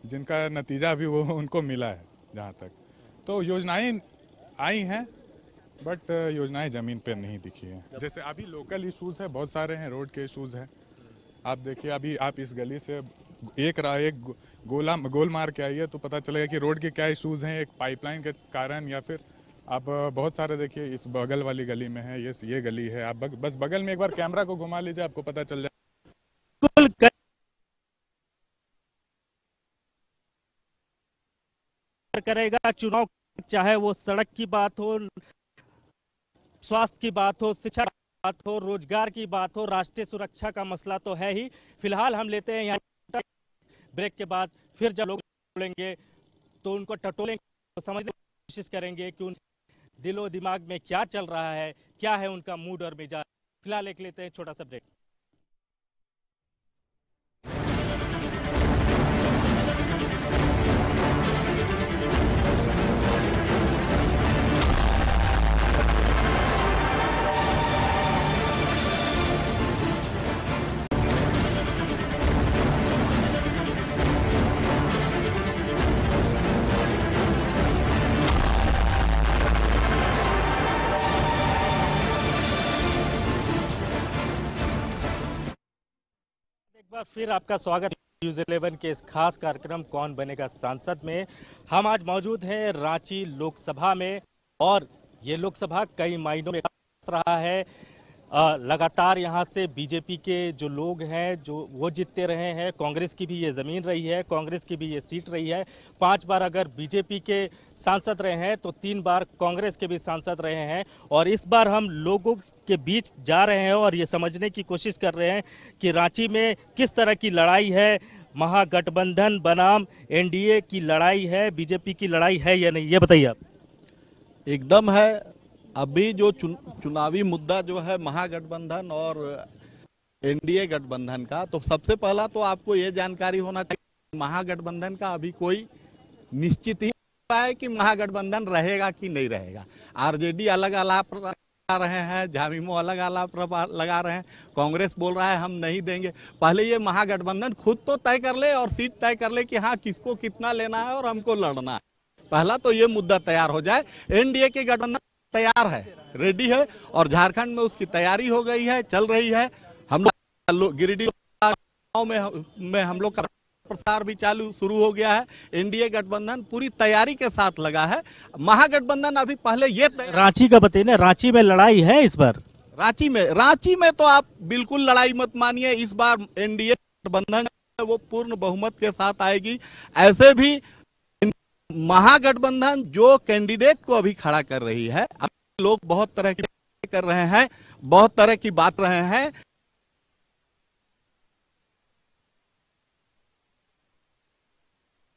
जिनका नतीजा भी वो उनको मिला है जहाँ तक। तो योजनाएं आई हैं बट योजनाएं जमीन पर नहीं दिखी हैं। जैसे अभी लोकल इश्यूज है, बहुत सारे हैं, रोड के इश्यूज हैं। आप देखिए, अभी आप इस गली से एक गोल मार के आइए तो पता चलेगा कि रोड के क्या इश्यूज हैं, एक पाइपलाइन के कारण, या फिर आप बहुत सारे देखिए इस बगल वाली गली में है, ये गली है, आप बस बगल में एक बार कैमरा को घुमा लीजिए, आपको पता चल जाए। करेगा चुनाव, चाहे वो सड़क की बात हो, स्वास्थ्य की बात हो, शिक्षा की बात हो, रोजगार की बात हो, राष्ट्रीय सुरक्षा का मसला तो है ही। फिलहाल हम लेते हैं यहाँ ब्रेक के बाद, फिर जब लोग जुड़ेंगे तो उनको टटोलेंगे, तो समझने की कोशिश करेंगे कि उन दिलो दिमाग में क्या चल रहा है, क्या है उनका मूड और मिजाज। फिलहाल एक लेते हैं छोटा सा ब्रेक। फिर आपका स्वागत न्यूज़ 11 के इस खास कार्यक्रम कौन बनेगा सांसद में। हम आज मौजूद हैं रांची लोकसभा में और ये लोकसभा कई मायनों में खास रहा है। लगातार यहाँ से बीजेपी के जो लोग हैं जो वो जीतते रहे हैं। कांग्रेस की भी ये जमीन रही है, कांग्रेस की भी ये सीट रही है। 5 बार अगर बीजेपी के सांसद रहे हैं तो 3 बार कांग्रेस के भी सांसद रहे हैं। और इस बार हम लोगों के बीच जा रहे हैं और ये समझने की कोशिश कर रहे हैं कि रांची में किस तरह की लड़ाई है, महागठबंधन बनाम एनडीए की लड़ाई है, बीजेपी की लड़ाई है या नहीं, ये बताइए आप। एकदम है। अभी जो चुनावी मुद्दा जो है महागठबंधन और एनडीए गठबंधन का, तो सबसे पहला तो आपको ये जानकारी होना चाहिए महागठबंधन का अभी कोई निश्चित ही है कि महागठबंधन रहेगा कि नहीं रहेगा। आरजेडी अलग आलाप लगा रहे हैं, झाविमो अलग आलाप लगा रहे हैं, कांग्रेस बोल रहा है हम नहीं देंगे। पहले ये महागठबंधन खुद तो तय कर ले और सीट तय कर ले कि हाँ किसको कितना लेना है और हमको लड़ना है। पहला तो ये मुद्दा तैयार हो जाए। एनडीए के गठबंधन तैयार है, रेडी है और झारखंड में उसकी तैयारी हो गई है, चल रही है। हम लोग गिरिडीह में हम लोग का प्रसार भी शुरू हो गया है। एनडीए गठबंधन पूरी तैयारी के साथ लगा है। महागठबंधन अभी पहले ये रांची का बताइए ना, रांची में लड़ाई है इस बार? रांची में तो आप बिल्कुल लड़ाई मत मानिए। इस बार एनडीए गठबंधन वो पूर्ण बहुमत के साथ आएगी। ऐसे भी महागठबंधन जो कैंडिडेट को अभी खड़ा कर रही है, लोग बहुत तरह की कर रहे हैं, बहुत तरह की बात रहे हैं।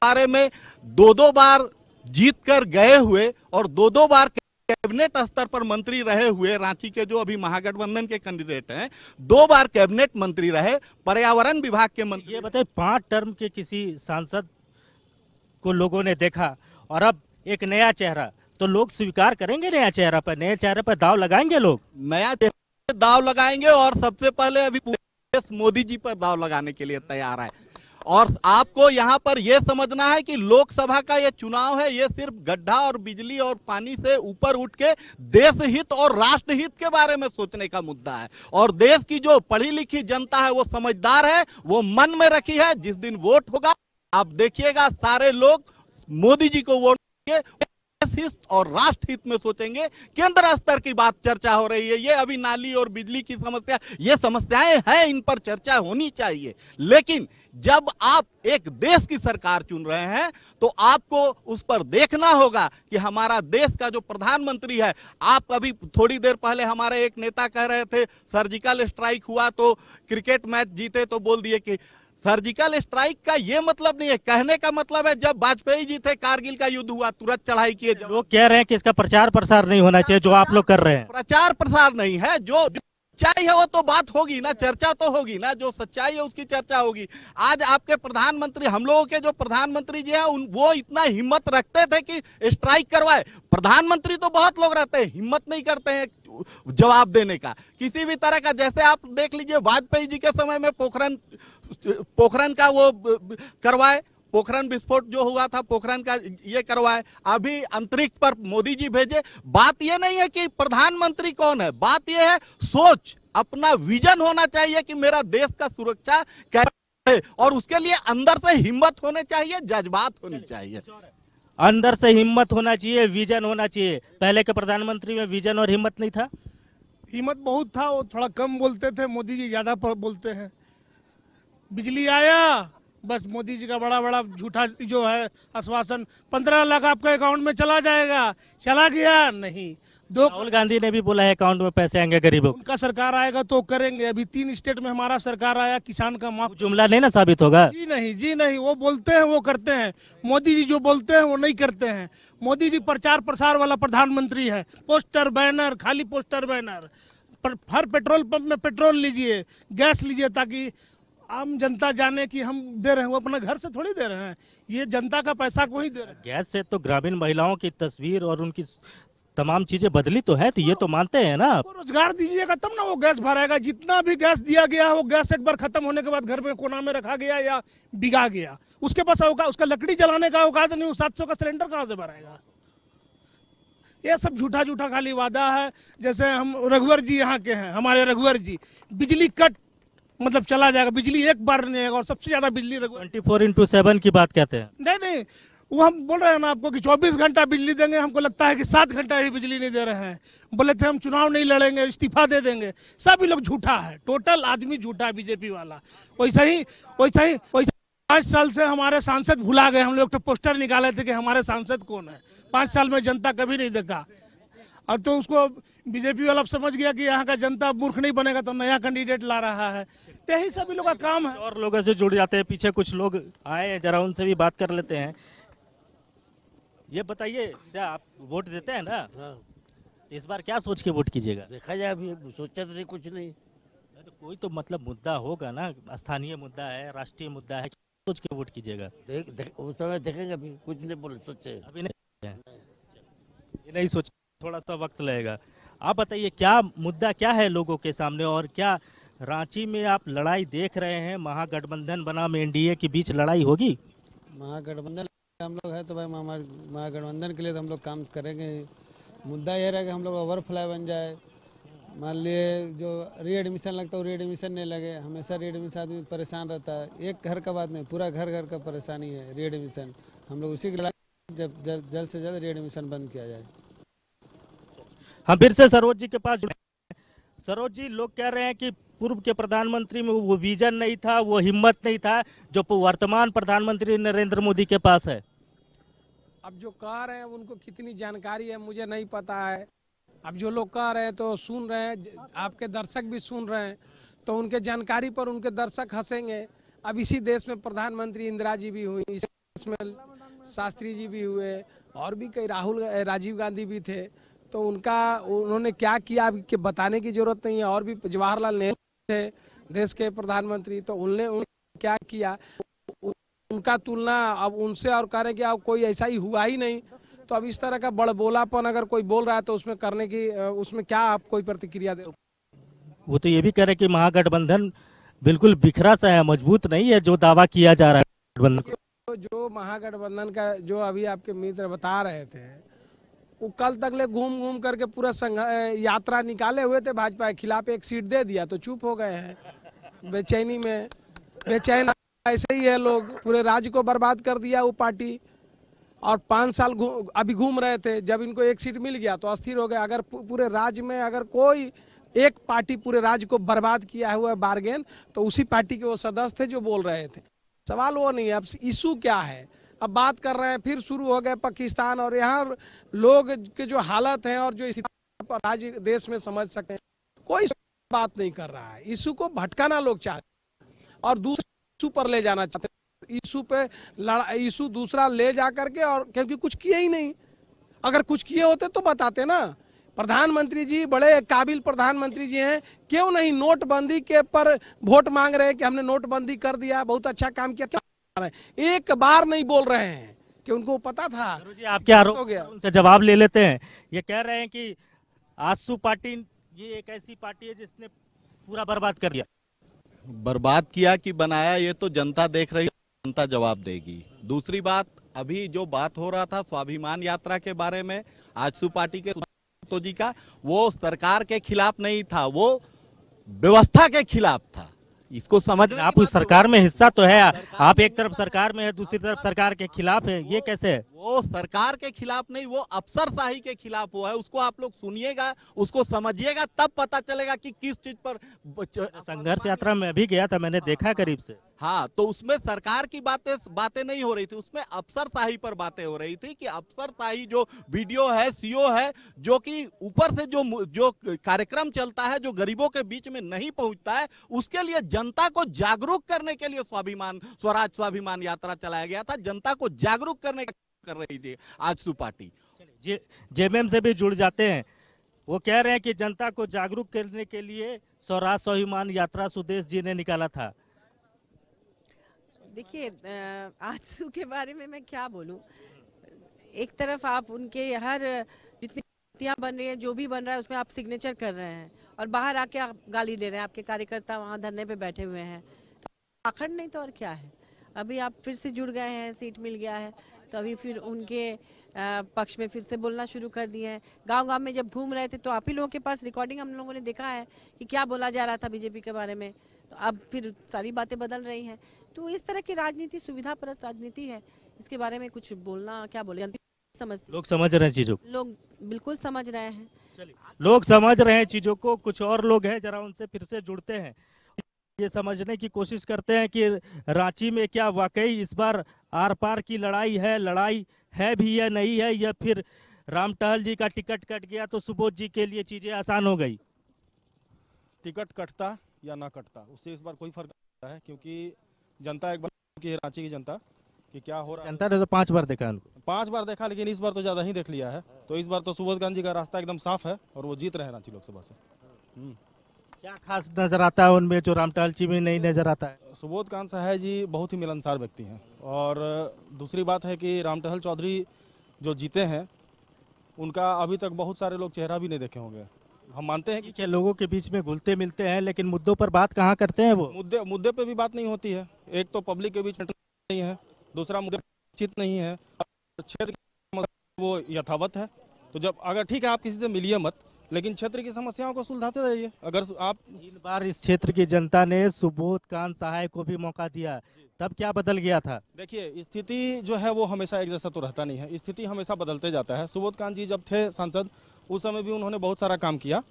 बारे में 2-2 बार जीत कर गए हुए और 2-2 बार कैबिनेट स्तर पर मंत्री रहे हुए रांची के जो अभी महागठबंधन के कैंडिडेट हैं, 2 बार कैबिनेट मंत्री रहे, पर्यावरण विभाग के मंत्री। ये बताइए, 5 टर्म के किसी सांसद को लोगों ने देखा और अब एक नया चेहरा, तो लोग स्वीकार करेंगे नया चेहरा पर? नए चेहरे पर दाव लगाएंगे लोग? नया चेहरा पर दाव लगाएंगे और सबसे पहले अभी मोदी जी पर दाव लगाने के लिए तैयार है। और आपको यहाँ पर यह समझना है कि लोकसभा का यह चुनाव है, ये सिर्फ गड्ढा और बिजली और पानी से ऊपर उठ के देश हित और राष्ट्र हित के बारे में सोचने का मुद्दा है। और देश की जो पढ़ी लिखी जनता है वो समझदार है, वो मन में रखी है। जिस दिन वोट होगा आप देखिएगा सारे लोग मोदी जी को वोट देंगे, हित और राष्ट्र हित में सोचेंगे। केंद्र स्तर की बात चर्चा हो रही है। ये अभी नाली और बिजली की समस्या, ये समस्याएं हैं, इन पर चर्चा होनी चाहिए। लेकिन जब आप एक देश की सरकार चुन रहे हैं तो आपको उस पर देखना होगा कि हमारा देश का जो प्रधानमंत्री है, आप अभी थोड़ी देर पहले हमारे एक नेता कह रहे थे सर्जिकल स्ट्राइक हुआ तो क्रिकेट मैच जीते, तो बोल दिए कि सर्जिकल स्ट्राइक का ये मतलब नहीं है। कहने का मतलब है जब वाजपेयी जी थे, कारगिल का युद्ध हुआ, तुरंत चढ़ाई किए। लोग कह रहे हैं कि इसका प्रचार प्रसार नहीं होना चाहिए जो आप लोग कर रहे हैं। प्रचार प्रसार नहीं है, जो सच्चाई है वो तो बात होगी ना, चर्चा तो होगी ना, जो सच्चाई है उसकी चर्चा होगी। आज आपके प्रधानमंत्री, हम लोगों के जो प्रधानमंत्री जी हैं वो इतना हिम्मत रखते थे कि स्ट्राइक करवाए। प्रधानमंत्री तो बहुत लोग रहते हैं, हिम्मत नहीं करते हैं जवाब देने का किसी भी तरह का। जैसे आप देख लीजिए वाजपेयी जी के समय में पोखरण का वो करवाए, पोखरण विस्फोट जो हुआ था पोखरण का ये करवाए। अभी अंतरिक्ष पर मोदी जी भेजे। बात ये नहीं है कि प्रधानमंत्री कौन है, बात ये है सोच, अपना विजन होना चाहिए कि मेरा देश का सुरक्षा कैसे है, और उसके लिए अंदर से हिम्मत होने चाहिए, जज्बात होनी चाहिए। अंदर से हिम्मत होना चाहिए, विजन होना चाहिए। पहले के प्रधानमंत्री में विजन और हिम्मत नहीं था। हिम्मत बहुत था, वो थोड़ा कम बोलते थे, मोदी जी ज्यादा बोलते हैं। बिजली आया, बस मोदी जी का बड़ा बड़ा झूठा जो है आश्वासन, 15 लाख आपके अकाउंट में चला जाएगा, चला गया नहीं। राहुल गांधी ने भी बोला है अकाउंट में पैसे आएंगे गरीबों। उनका सरकार आएगा तो करेंगे। अभी 3 स्टेट में हमारा सरकार आया, किसान का माफ। जुमला नहीं ना साबित होगा। जी नहीं, वो बोलते हैं वो करते हैं। मोदी जी जो बोलते हैं वो नहीं करते हैं। मोदी जी प्रचार प्रसार वाला प्रधानमंत्री है। पोस्टर बैनर, खाली पोस्टर बैनर। हर पेट्रोल पंप में पेट्रोल लीजिए, गैस लीजिए, ताकि आम जनता जाने कि हम दे रहे हैं। वो अपना घर से थोड़ी दे रहे हैं, ये जनता का पैसा को ही दे रहे हैं। गैस से तो ग्रामीण महिलाओं की तस्वीर और उनकी तमाम चीजें बदली तो है, तो ये तो मानते हैं ना। रोजगार दीजिएगा तब ना वो गैस भराएगा। जितना भी गैस दिया गया वो गैस एक बार खत्म होने के बाद घर में कोना में रखा गया या बिगा गया, उसके पास औकात, उसका लकड़ी जलाने का औकात नहीं, 700 का सिलेंडर कहाँ से भराएगा। ये सब झूठा झूठा खाली वादा है। जैसे हम रघुवर जी यहाँ के हैं, हमारे रघुवर जी, बिजली कट मतलब चला जाएगा, बिजली एक बार नहीं आएगा, और सबसे ज्यादा बिजली 24/7 की बात कहते हैं। नहीं, वो हम बोल रहे हैं ना आपको कि 24 घंटा बिजली देंगे, हमको लगता है कि 7 घंटा ही बिजली नहीं दे रहे हैं। बोले थे हम चुनाव नहीं लड़ेंगे, इस्तीफा दे देंगे। सभी लोग झूठा है, टोटल आदमी झूठा है बीजेपी वाला। वैसा ही 5 साल से हमारे सांसद भुला गए। हम लोग तो पोस्टर निकाले थे कि हमारे सांसद कौन है। 5 साल में जनता कभी नहीं देखा। अब तो उसको बीजेपी वाला समझ गया कि यहाँ का जनता मूर्ख नहीं बनेगा, तो नया कैंडिडेट ला रहा है। तो यही सभी लोग का काम है। और लोगों से जुड़ जाते हैं, पीछे कुछ लोग आए हैं, जरा उनसे भी बात कर लेते हैं। ये बताइए, क्या आप वोट देते हैं ना? हाँ। इस बार क्या सोच के वोट कीजिएगा? देखा जाए, अभी सोचा तो नहीं, कुछ नहीं। तो कोई तो मतलब मुद्दा होगा ना, स्थानीय मुद्दा है, राष्ट्रीय मुद्दा है, सोच के वोट कीजिएगा? उस समय देखेंगे, अभी कुछ नहीं बोले, सोचे अभी नहीं, ये नहीं सोच, थोड़ा सा वक्त लगेगा। आप बताइए, क्या मुद्दा क्या है लोगों के सामने, और क्या रांची में आप लड़ाई देख रहे हैं? महागठबंधन बनाम एनडीए के बीच लड़ाई होगी? महागठबंधन हम लोग है तो भाई महागठबंधन के लिए तो हम लोग काम करेंगे। मुद्दा यह रहा कि हम लोग ओवरफ्लाई बन जाए। मान लिए जो रीएडमिशन लगता है वो रीएडमिशन नहीं लगे। हमेशा रीएडमिशन आदमी परेशान रहता है। एक घर का बात नहीं, पूरा घर घर का परेशानी है रीएडमिशन। हम लोग उसी के लिए जब जल्द से जल्द रीएडमिशन बंद किया जाए। हम फिर से सरोज जी के पास जुड़े। सरोज जी, लोग कह रहे हैं कि पूर्व के प्रधानमंत्री में वो विजन नहीं था, वो हिम्मत नहीं था जो वर्तमान प्रधानमंत्री नरेंद्र मोदी के पास है। अब जो कह रहे हैं उनको कितनी जानकारी है मुझे नहीं पता है। अब जो लोग कह रहे हैं तो सुन रहे हैं, आपके दर्शक भी सुन रहे हैं, तो उनके जानकारी पर उनके दर्शक हंसेंगे। अब इसी देश में प्रधानमंत्री इंदिरा जी भी हुई, इसी देश में शास्त्री जी भी हुए, और भी कई राजीव गांधी भी थे। तो उन्होंने क्या किया कि बताने की जरूरत नहीं है। और भी जवाहरलाल नेहरू थे देश के प्रधानमंत्री, तो उन्होंने क्या किया, उनका तुलना अब उनसे और करें कि अब कोई ऐसा ही हुआ ही नहीं। तो अब इस तरह का बड़बोलापन अगर कोई बोल रहा है तो उसमें करने की, उसमें क्या आप कोई प्रतिक्रिया दे? वो तो ये भी कह रहे कि महागठबंधन बिल्कुल बिखरा सा है, मजबूत नहीं है जो दावा किया जा रहा है गठबंधन। जो महागठबंधन का जो अभी आपके मित्र बता रहे थे, वो कल तक ले घूम घूम करके पूरा यात्रा निकाले हुए थे भाजपा के खिलाफ। एक सीट दे दिया तो चुप हो गए हैं बेचैनी में। बेचैन ऐसे ही है लोग, पूरे राज्य को बर्बाद कर दिया वो पार्टी। और 5 साल अभी घूम रहे थे, जब इनको एक सीट मिल गया तो अस्थिर हो गए। अगर पूरे राज्य में अगर कोई एक पार्टी पूरे राज्य को बर्बाद किया हुआ है बार्गेन, तो उसी पार्टी के वो सदस्य थे जो बोल रहे थे। सवाल वो नहीं है। अब इशू क्या है, अब बात कर रहे हैं, फिर शुरू हो गए पाकिस्तान। और यहाँ लोग के जो हालत है और जो राज्य देश में समझ सकते हैं, कोई बात नहीं कर रहा है। इशू को भटकाना लोग चाहते और दूसरे इशू पर ले जाना चाहते हैं। इशू पे इशू दूसरा ले जा करके, और क्योंकि कुछ किए ही नहीं। अगर कुछ किए होते तो बताते ना। प्रधानमंत्री जी बड़े काबिल प्रधानमंत्री जी हैं, क्यों नहीं नोटबंदी के पर वोट मांग रहे हैं कि हमने नोटबंदी कर दिया, बहुत अच्छा काम किया। क्यों एक बार नहीं बोल रहे हैं कि उनको पता था? जी, आपके आरोप हो गया, उनसे जवाब ले लेते हैं। ये कह रहे हैं कि आजसू पार्टी ये एक ऐसी पार्टी है जिसने पूरा बर्बाद कर दिया। बर्बाद किया कि बनाया, ये तो जनता देख रही है, जनता जवाब देगी। दूसरी बात, अभी जो बात हो रहा था स्वाभिमान यात्रा के बारे में, आजसू पार्टी के जी का, वो सरकार के खिलाफ नहीं था, वो व्यवस्था के खिलाफ था। इसको समझ, आप उस सरकार में हिस्सा तो है, आप एक तरफ सरकार में है, दूसरी तरफ सरकार के खिलाफ है, ये कैसे है? वो सरकार के खिलाफ नहीं, वो अफसरशाही के खिलाफ वो है। उसको आप लोग सुनिएगा, उसको समझिएगा, तब पता चलेगा कि किस चीज पर संघर्ष यात्रा में भी गया था, मैंने देखा करीब से। हाँ, तो उसमें सरकार की बातें नहीं हो रही थी, उसमें अफसरशाही पर बातें हो रही थी कि अफसरशाही जो वीडियो है, सीओ है, जो कि ऊपर से जो कार्यक्रम चलता है, जो गरीबों के बीच में नहीं पहुंचता है, उसके लिए जनता को जागरूक करने के लिए स्वराज स्वाभिमान यात्रा चलाया गया था। जनता को जागरूक करने कर रही थी आजसू पार्टी। जेएमएम से भी जुड़ जाते हैं, वो कह रहे हैं कि जनता को जागरूक करने के लिए स्वराज स्वाभिमान यात्रा सुदेश जी ने निकाला था। देखिए, आजसू के बारे में मैं क्या बोलूं। एक तरफ आप उनके हर जितनी नीतियां बन रही है, जो भी बन रहा है उसमें आप सिग्नेचर कर रहे हैं, और बाहर आके आप गाली दे रहे हैं। आपके कार्यकर्ता वहां धरने पे बैठे हुए हैं, तो आखिर नहीं तो और क्या है। अभी आप फिर से जुड़ गए हैं, सीट मिल गया है, तो अभी फिर उनके पक्ष में फिर से बोलना शुरू कर दिए हैं। गांव-गांव में जब घूम रहे थे तो आप ही लोगों के पास रिकॉर्डिंग हम लोगों ने देखा है कि क्या बोला जा रहा था बीजेपी के बारे में। तो अब फिर सारी बातें बदल रही हैं। तो इस तरह की राजनीति सुविधा परस्त राजनीति है। इसके बारे में कुछ बोलना, क्या बोले, समझते लोग समझ रहे हैं चीजों को, लोग बिल्कुल समझ रहे हैं। लोग समझ रहे हैं चीजों को। कुछ और लोग हैं, जरा उनसे फिर से जुड़ते हैं, ये समझने की कोशिश करते हैं कि रांची में क्या वाकई इस बार आर पार की लड़ाई है भी या नहीं है, या फिर राम टहल जी का टिकट कट गया तो सुबोध जी के लिए चीजें आसान हो गई। टिकट कटता या ना कटता उससे इस बार कोई फर्क नहीं पड़ता है, क्योंकि जनता एक बार की है, रांची की जनता, कि क्या हो रहा है। जनता ने तो 5 बार देखा उनको, 5 बार देखा, लेकिन इस बार तो ज्यादा ही देख लिया है। तो इस बार तो सुबोध गांधी का रास्ता एकदम साफ है और वो जीत रहे हैं रांची लोकसभा से। क्या खास नजर आता है उनमें जो राम टहल जी में नहीं नजर आता है? सुबोध कांत साहब जी बहुत ही मिलनसार व्यक्ति हैं, और दूसरी बात है कि राम टहल चौधरी जो जीते हैं उनका अभी तक बहुत सारे लोग चेहरा भी नहीं देखे होंगे। हम मानते हैं कि लोगों के बीच में घुलते मिलते हैं, लेकिन मुद्दों पर बात कहाँ करते हैं वो? मुद्दे पे भी बात नहीं होती है। एक तो पब्लिक के बीच नहीं है, दूसरा मुद्दे चित नहीं है, क्षेत्र वो यथावत है। तो जब अगर ठीक है आप किसी से मिलिए मत, लेकिन क्षेत्र की समस्याओं को सुलझाते रहिए। अगर आप 3 बार इस क्षेत्र की जनता ने सुबोध कांत सहाय को भी मौका दिया, तब क्या बदल गया था? देखिए, स्थिति जो है वो हमेशा एक जैसा तो रहता नहीं है, स्थिति हमेशा बदलते जाता है। सुबोध कांत जी जब थे सांसद उस समय भी उन्होंने बहुत सारा काम किया,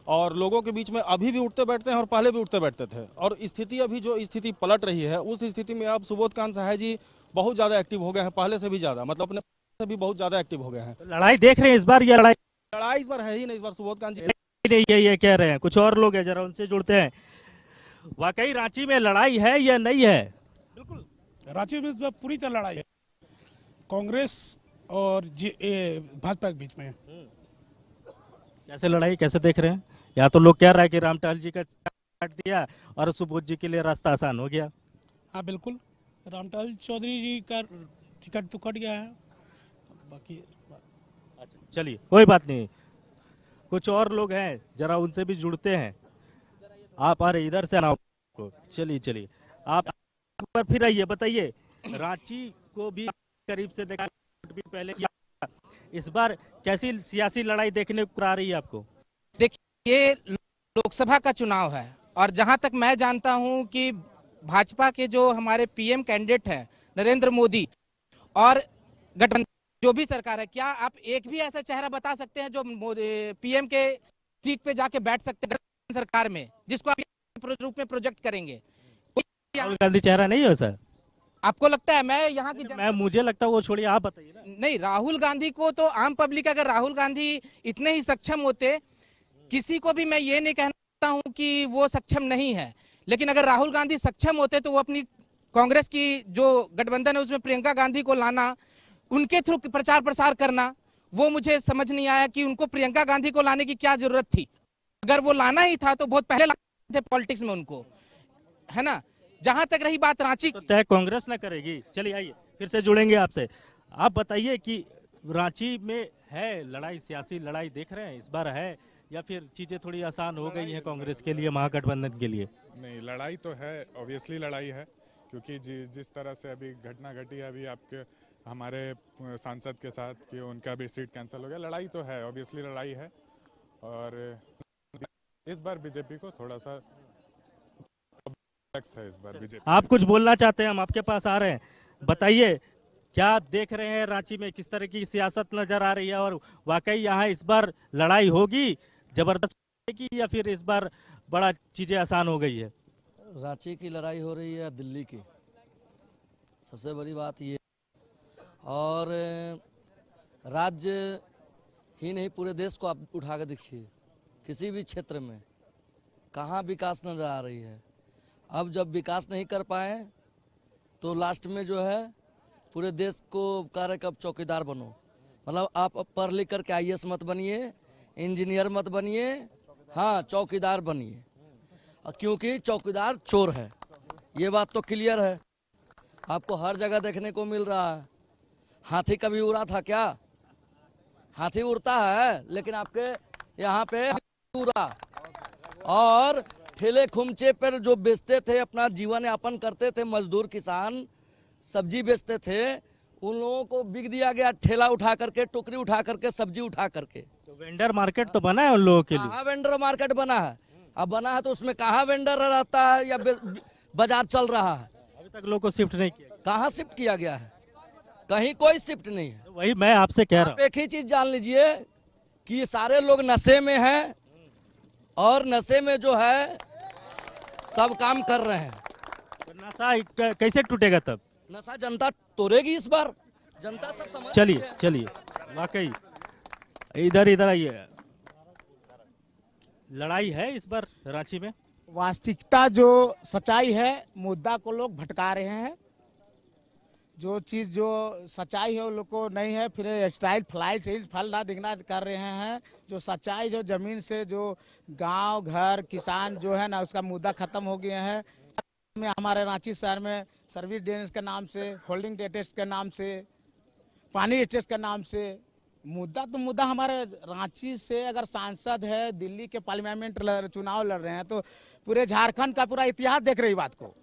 और लोगों के बीच में अभी भी उठते बैठते हैं और पहले भी उठते बैठते थे। और स्थिति अभी जो स्थिति पलट रही है, उस स्थिति में अब सुबोध कांत सहाय जी बहुत ज्यादा एक्टिव हो गए हैं, पहले से भी ज्यादा, मतलब अपने से भी बहुत ज्यादा एक्टिव हो गए हैं। लड़ाई देख रहे हैं इस बार, या लड़ाई इस बार है ही नहीं। इस बार सुबोध कांत जी नहीं, ये कह रहे हैं। कुछ और लोग हैं, जरा उनसे जुड़ते हैं। वाकई रांची में लड़ाई है या नहीं है? बिल्कुल, रांची में इस बार पूरी तरह लड़ाई है कांग्रेस और भाजपा के बीच में। कैसे लड़ाई, कैसे देख रहे हैं? या तो लोग कह रहा है कि राम टहल जी का काट दिया और सुबोध जी के लिए रास्ता आसान हो गया। हाँ बिल्कुल, राम टहल चौधरी जी का टिकट तो कट गया है, बाकी चलिए कोई बात नहीं। कुछ और लोग हैं, जरा उनसे भी जुड़ते हैं। आप आ रहे इधर से ना को, चलिए आप पर फिर आइए, बताइए। रांची को भी करीब से देखा, भी पहले किया, इस बार कैसी सियासी लड़ाई देखने को आ रही है आपको? देखिए, लोकसभा का चुनाव है, और जहां तक मैं जानता हूं कि भाजपा के जो हमारे पीएम कैंडिडेट हैं नरेंद्र मोदी, और गठबंधन जो भी सरकार है, क्या आप एक भी ऐसा चेहरा बता सकते हैं जो पीएम के सीट पे जाके बैठ सकते हैं सरकार में, जिसको आप रूप में प्रोजेक्ट करेंगे? राहुल गांधी चेहरा नहीं हो सर? आपको लगता है? मैं यहाँ की मुझे लगता है वो छोड़िए, आप बताइए ना। नहीं, राहुल गांधी को तो आम पब्लिक, अगर राहुल गांधी इतने ही सक्षम होते, किसी को भी मैं ये नहीं कहता हूं कि वो सक्षम नहीं है, लेकिन अगर राहुल गांधी सक्षम होते तो वो अपनी कांग्रेस की जो गठबंधन है उसमें प्रियंका गांधी को लाना, उनके थ्रू प्रचार प्रसार करना, वो मुझे समझ नहीं आया कि उनको प्रियंका गांधी को लाने की क्या जरूरत थी। अगर वो लाना ही था तो बहुत पहले लाते थे पॉलिटिक्स में उनको, है ना। जहां तक रही बात रांची, तो तय कांग्रेस ना करेगी। चलिए आइए, फिर से जुड़ेंगे आपसे। आप बताइए कि रांची में है लड़ाई, सियासी लड़ाई देख रहे हैं इस बार है, या फिर चीजें थोड़ी आसान हो गई हैं कांग्रेस के लिए, महागठबंधन के लिए? नहीं, लड़ाई तो है, ऑब्वियसली लड़ाई है, क्योंकि जिस तरह से अभी घटना घटी है अभी आपके हमारे सांसद के साथ कि उनका भी सीट कैंसिल हो गया, लड़ाई तो है, ऑब्वियसली लड़ाई है। और इस बार बीजेपी को थोड़ा सा है, इस बार बीजेपी। आप कुछ बोलना चाहते हैं, हम आपके पास आ रहे हैं, बताइए क्या आप देख रहे हैं रांची में, किस तरह की सियासत नजर आ रही है, और वाकई यहाँ इस बार लड़ाई होगी जबरदस्त की, या फिर इस बार बड़ा चीजें आसान हो गई है? रांची की लड़ाई हो रही है दिल्ली की, सबसे बड़ी बात ये। और राज्य ही नहीं, पूरे देश को आप उठा के देखिए, किसी भी क्षेत्र में कहाँ विकास नजर आ रही है। अब जब विकास नहीं कर पाए तो लास्ट में जो है पूरे देश को कह रहे कब चौकीदार बनो, मतलब आप पढ़ लिख करके IAS मत बनिए, इंजीनियर मत बनिए, हाँ चौकीदार बनिए, क्योंकि चौकीदार चोर है, ये बात तो क्लियर है, आपको हर जगह देखने को मिल रहा है। हाथी कभी उड़ा था क्या? हाथी उड़ता है, लेकिन आपके यहाँ पे उड़ा। और ठेले खुमचे पर जो बेचते थे, अपना जीवन यापन करते थे, मजदूर किसान सब्जी बेचते थे, उन लोगों को बिक दिया गया, ठेला उठा करके, टोकरी उठा करके, सब्जी उठा करके। तो वेंडर मार्केट तो बना है उन लोगों के लिए? हाँ, वेंडर मार्केट बना है। अब बना है तो उसमें कहाँ वेंडर रहता है या बाजार चल रहा है? अभी तक लोग को शिफ्ट नहीं किया। कहाँ शिफ्ट किया गया है? कहीं कोई शिफ्ट नहीं है। वही मैं आपसे कह रहा हूँ। एक ही चीज जान लीजिए कि ये सारे लोग नशे में हैं और नशे में जो है सब काम कर रहे हैं। तो नशा कैसे टूटेगा तब? नशा जनता तोड़ेगी इस बार, जनता सब समझ। चलिए चलिए, वाकई इधर आइए, लड़ाई है इस बार रांची में। वास्तविकता जो सच्चाई है, मुद्दा को लोग भटका रहे हैं। जो चीज जो सच्चाई है वो लोग को नहीं है, फिर स्टाइल फ्लाइट से फल ना दिखना कर रहे हैं। जो सच्चाई जो जमीन से जो गांव घर किसान जो है ना उसका मुद्दा खत्म हो गया है। में हमारे रांची शहर में सर्विस ड्रेनेज के नाम से, होल्डिंग टेस्ट के नाम से, पानी टेस्ट के नाम से मुद्दा तो मुद्दा हमारे रांची से अगर सांसद है, दिल्ली के पार्लियामेंट चुनाव लड़ रहे हैं तो पूरे झारखंड का पूरा इतिहास देख रही बात को।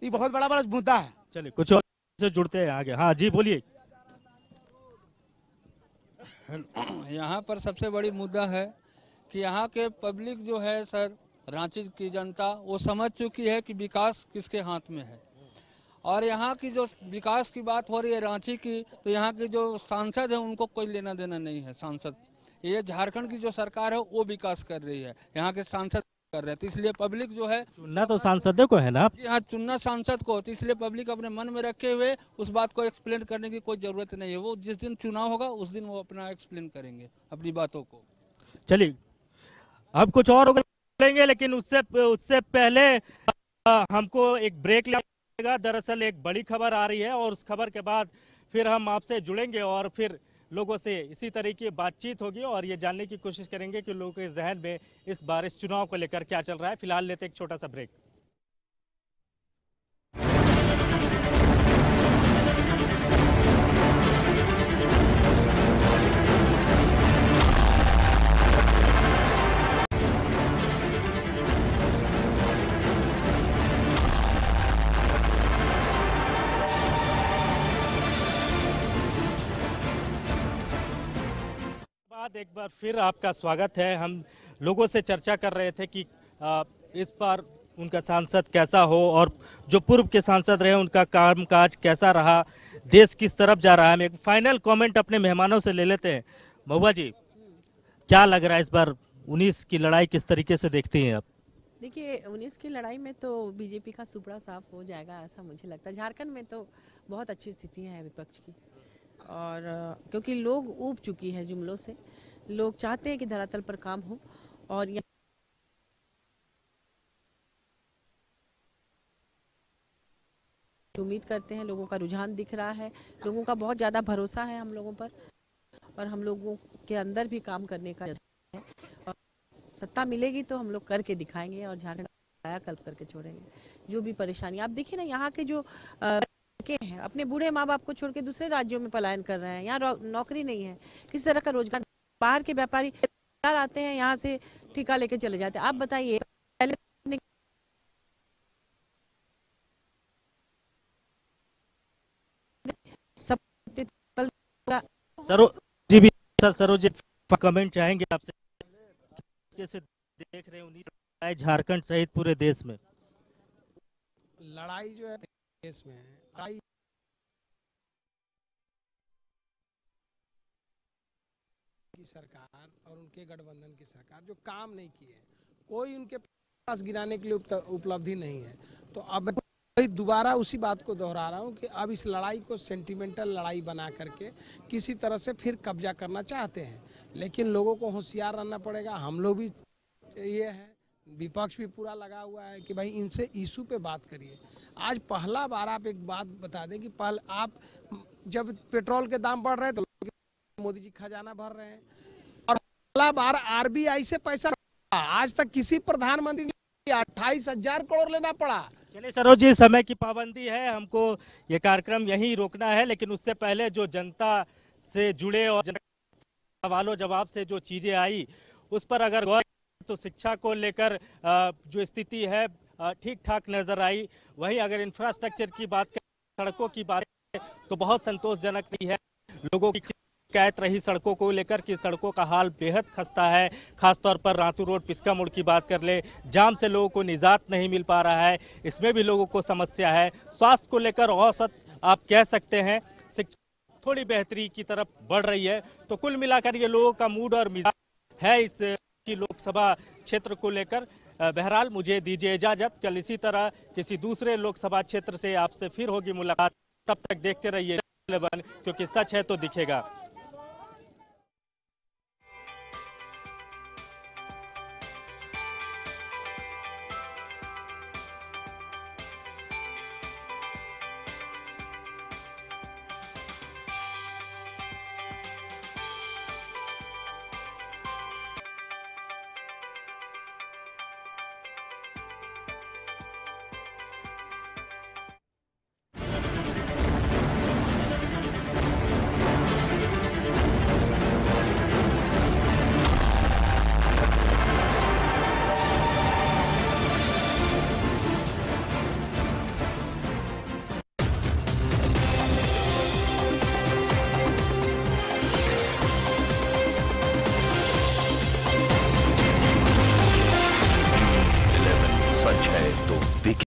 ये बहुत बड़ा मुद्दा है। चलिए कुछ और से जुड़ते हैं आगे। हाँ जी बोलिए। यहाँ पर सबसे बड़ी मुद्दा है कि यहाँ के पब्लिक जो है सर, रांची की जनता वो समझ चुकी है कि विकास किसके हाथ में है। और यहाँ की जो विकास की बात हो रही है रांची की, तो यहाँ के जो सांसद है उनको कोई लेना देना नहीं है। सांसद, ये झारखंड की जो सरकार है वो विकास कर रही है, यहाँ के सांसद कर रहे हैं। तो इसलिए पब्लिक जो है चुनना तो सांसदों को है ना। जी हाँ, चुनना सांसद को, तो इसलिए पब्लिक अपने मन में रखे हुए उस बात को एक्सप्लेन करने की कोई जरूरत नहीं है। वो जिस दिन चुनाव होगा उस दिन वो अपना एक्सप्लेन करेंगे अपनी बातों को। चलिए अब कुछ और लेंगे, लेकिन उससे पहले हमको एक ब्रेक लेगा। दरअसल एक बड़ी खबर आ रही है और उस खबर के बाद फिर हम आपसे जुड़ेंगे और फिर लोगों से इसी तरीके की बातचीत होगी और ये जानने की कोशिश करेंगे कि लोगों के जहन में इस बार इस चुनाव को लेकर क्या चल रहा है। फिलहाल लेते एक छोटा सा ब्रेक। एक बार फिर आपका स्वागत है। हम लोगों से चर्चा कर रहे थे कि इस बार उनका सांसद कैसा हो और जो पूर्व के सांसद रहे उनका कामकाज कैसा रहा, देश किस तरफ जा रहा है। हम एक फाइनल कमेंट अपने मेहमानों से ले लेते हैं। महुआ जी, क्या लग रहा है इस बार 19 की लड़ाई किस तरीके से देखती हैं आप? देखिए 19 की लड़ाई में तो बीजेपी का सुपड़ा साफ हो जाएगा ऐसा मुझे लगता है। झारखंड में तो बहुत अच्छी स्थिति है विपक्ष की, और क्योंकि लोग ऊब चुकी है जुमलों से। लोग चाहते हैं कि धरातल पर काम हो और उम्मीद करते हैं। लोगों का रुझान दिख रहा है, लोगों का बहुत ज्यादा भरोसा है हम लोगों पर और हम लोगों के अंदर भी काम करने का है। और सत्ता मिलेगी तो हम लोग करके दिखाएंगे और झारखंड काया कल्प करके छोड़ेंगे। जो भी परेशानी आप देखिए ना, यहाँ के जो हैं अपने बूढ़े माँ बाप को छोड़ के दूसरे राज्यों में पलायन कर रहे हैं। यहाँ नौकरी नहीं है, किस तरह का रोजगार। बाहर के व्यापारी आते हैं, यहाँ से ठेका लेके चले जाते हैं। आप बताइए पहले सरोजी भी सरोजी कमेंट चाहेंगे आपसे, कैसे देख रहे हैं झारखंड सहित पूरे देश में लड़ाई जो है देश में लड़ाई की सरकार और उनके गठबंधन की सरकार जो काम नहीं किए, कोई उनके पास गिराने के लिए उपलब्धि नहीं है। तो अब दोबारा उसी बात को दोहरा रहा हूं कि अब इस लड़ाई को सेंटिमेंटल लड़ाई बना करके किसी तरह से फिर कब्जा करना चाहते हैं। लेकिन लोगों को होशियार रहना पड़ेगा। हम लोग भी ये है, विपक्ष भी पूरा लगा हुआ है कि भाई इनसे इशू पे बात करिए। आज पहला बार आप एक बात बता दें कि पहले आप जब पेट्रोल के दाम बढ़ रहे तो मोदी जी खजाना भर रहे हैं और पहला बार आरबीआई से पैसा, आज तक किसी प्रधानमंत्री ने 28,000 करोड़ लेना पड़ा। चलिए सरोज जी, समय की पाबंदी है, हमको ये कार्यक्रम यहीं रोकना है, लेकिन उससे पहले जो जनता से जुड़े और सवालों जवाब से जो चीजें आई उस पर अगर गौर तो शिक्षा को लेकर जो स्थिति है ठीक ठाक नजर आई। वहीं अगर इंफ्रास्ट्रक्चर की बात करें, सड़कों की बात करें तो बहुत संतोषजनक नहीं है। लोगों की शिकायत रही सड़कों को लेकर कि सड़कों का हाल बेहद खस्ता है। खासतौर पर रातू रोड पिस्का मोड़ की बात कर ले, जाम से लोगों को निजात नहीं मिल पा रहा है, इसमें भी लोगों को समस्या है। स्वास्थ्य को लेकर औसत आप कह सकते हैं शिक्षा थोड़ी बेहतरी की तरफ बढ़ रही है। तो कुल मिलाकर ये लोगों का मूड और मिजाज है इस लोकसभा क्षेत्र को लेकर। बहरहाल मुझे दीजिए इजाजत, कल इसी तरह किसी दूसरे लोकसभा क्षेत्र से आपसे फिर होगी मुलाकात। तब तक देखते रहिए 11, क्योंकि सच है तो दिखेगा।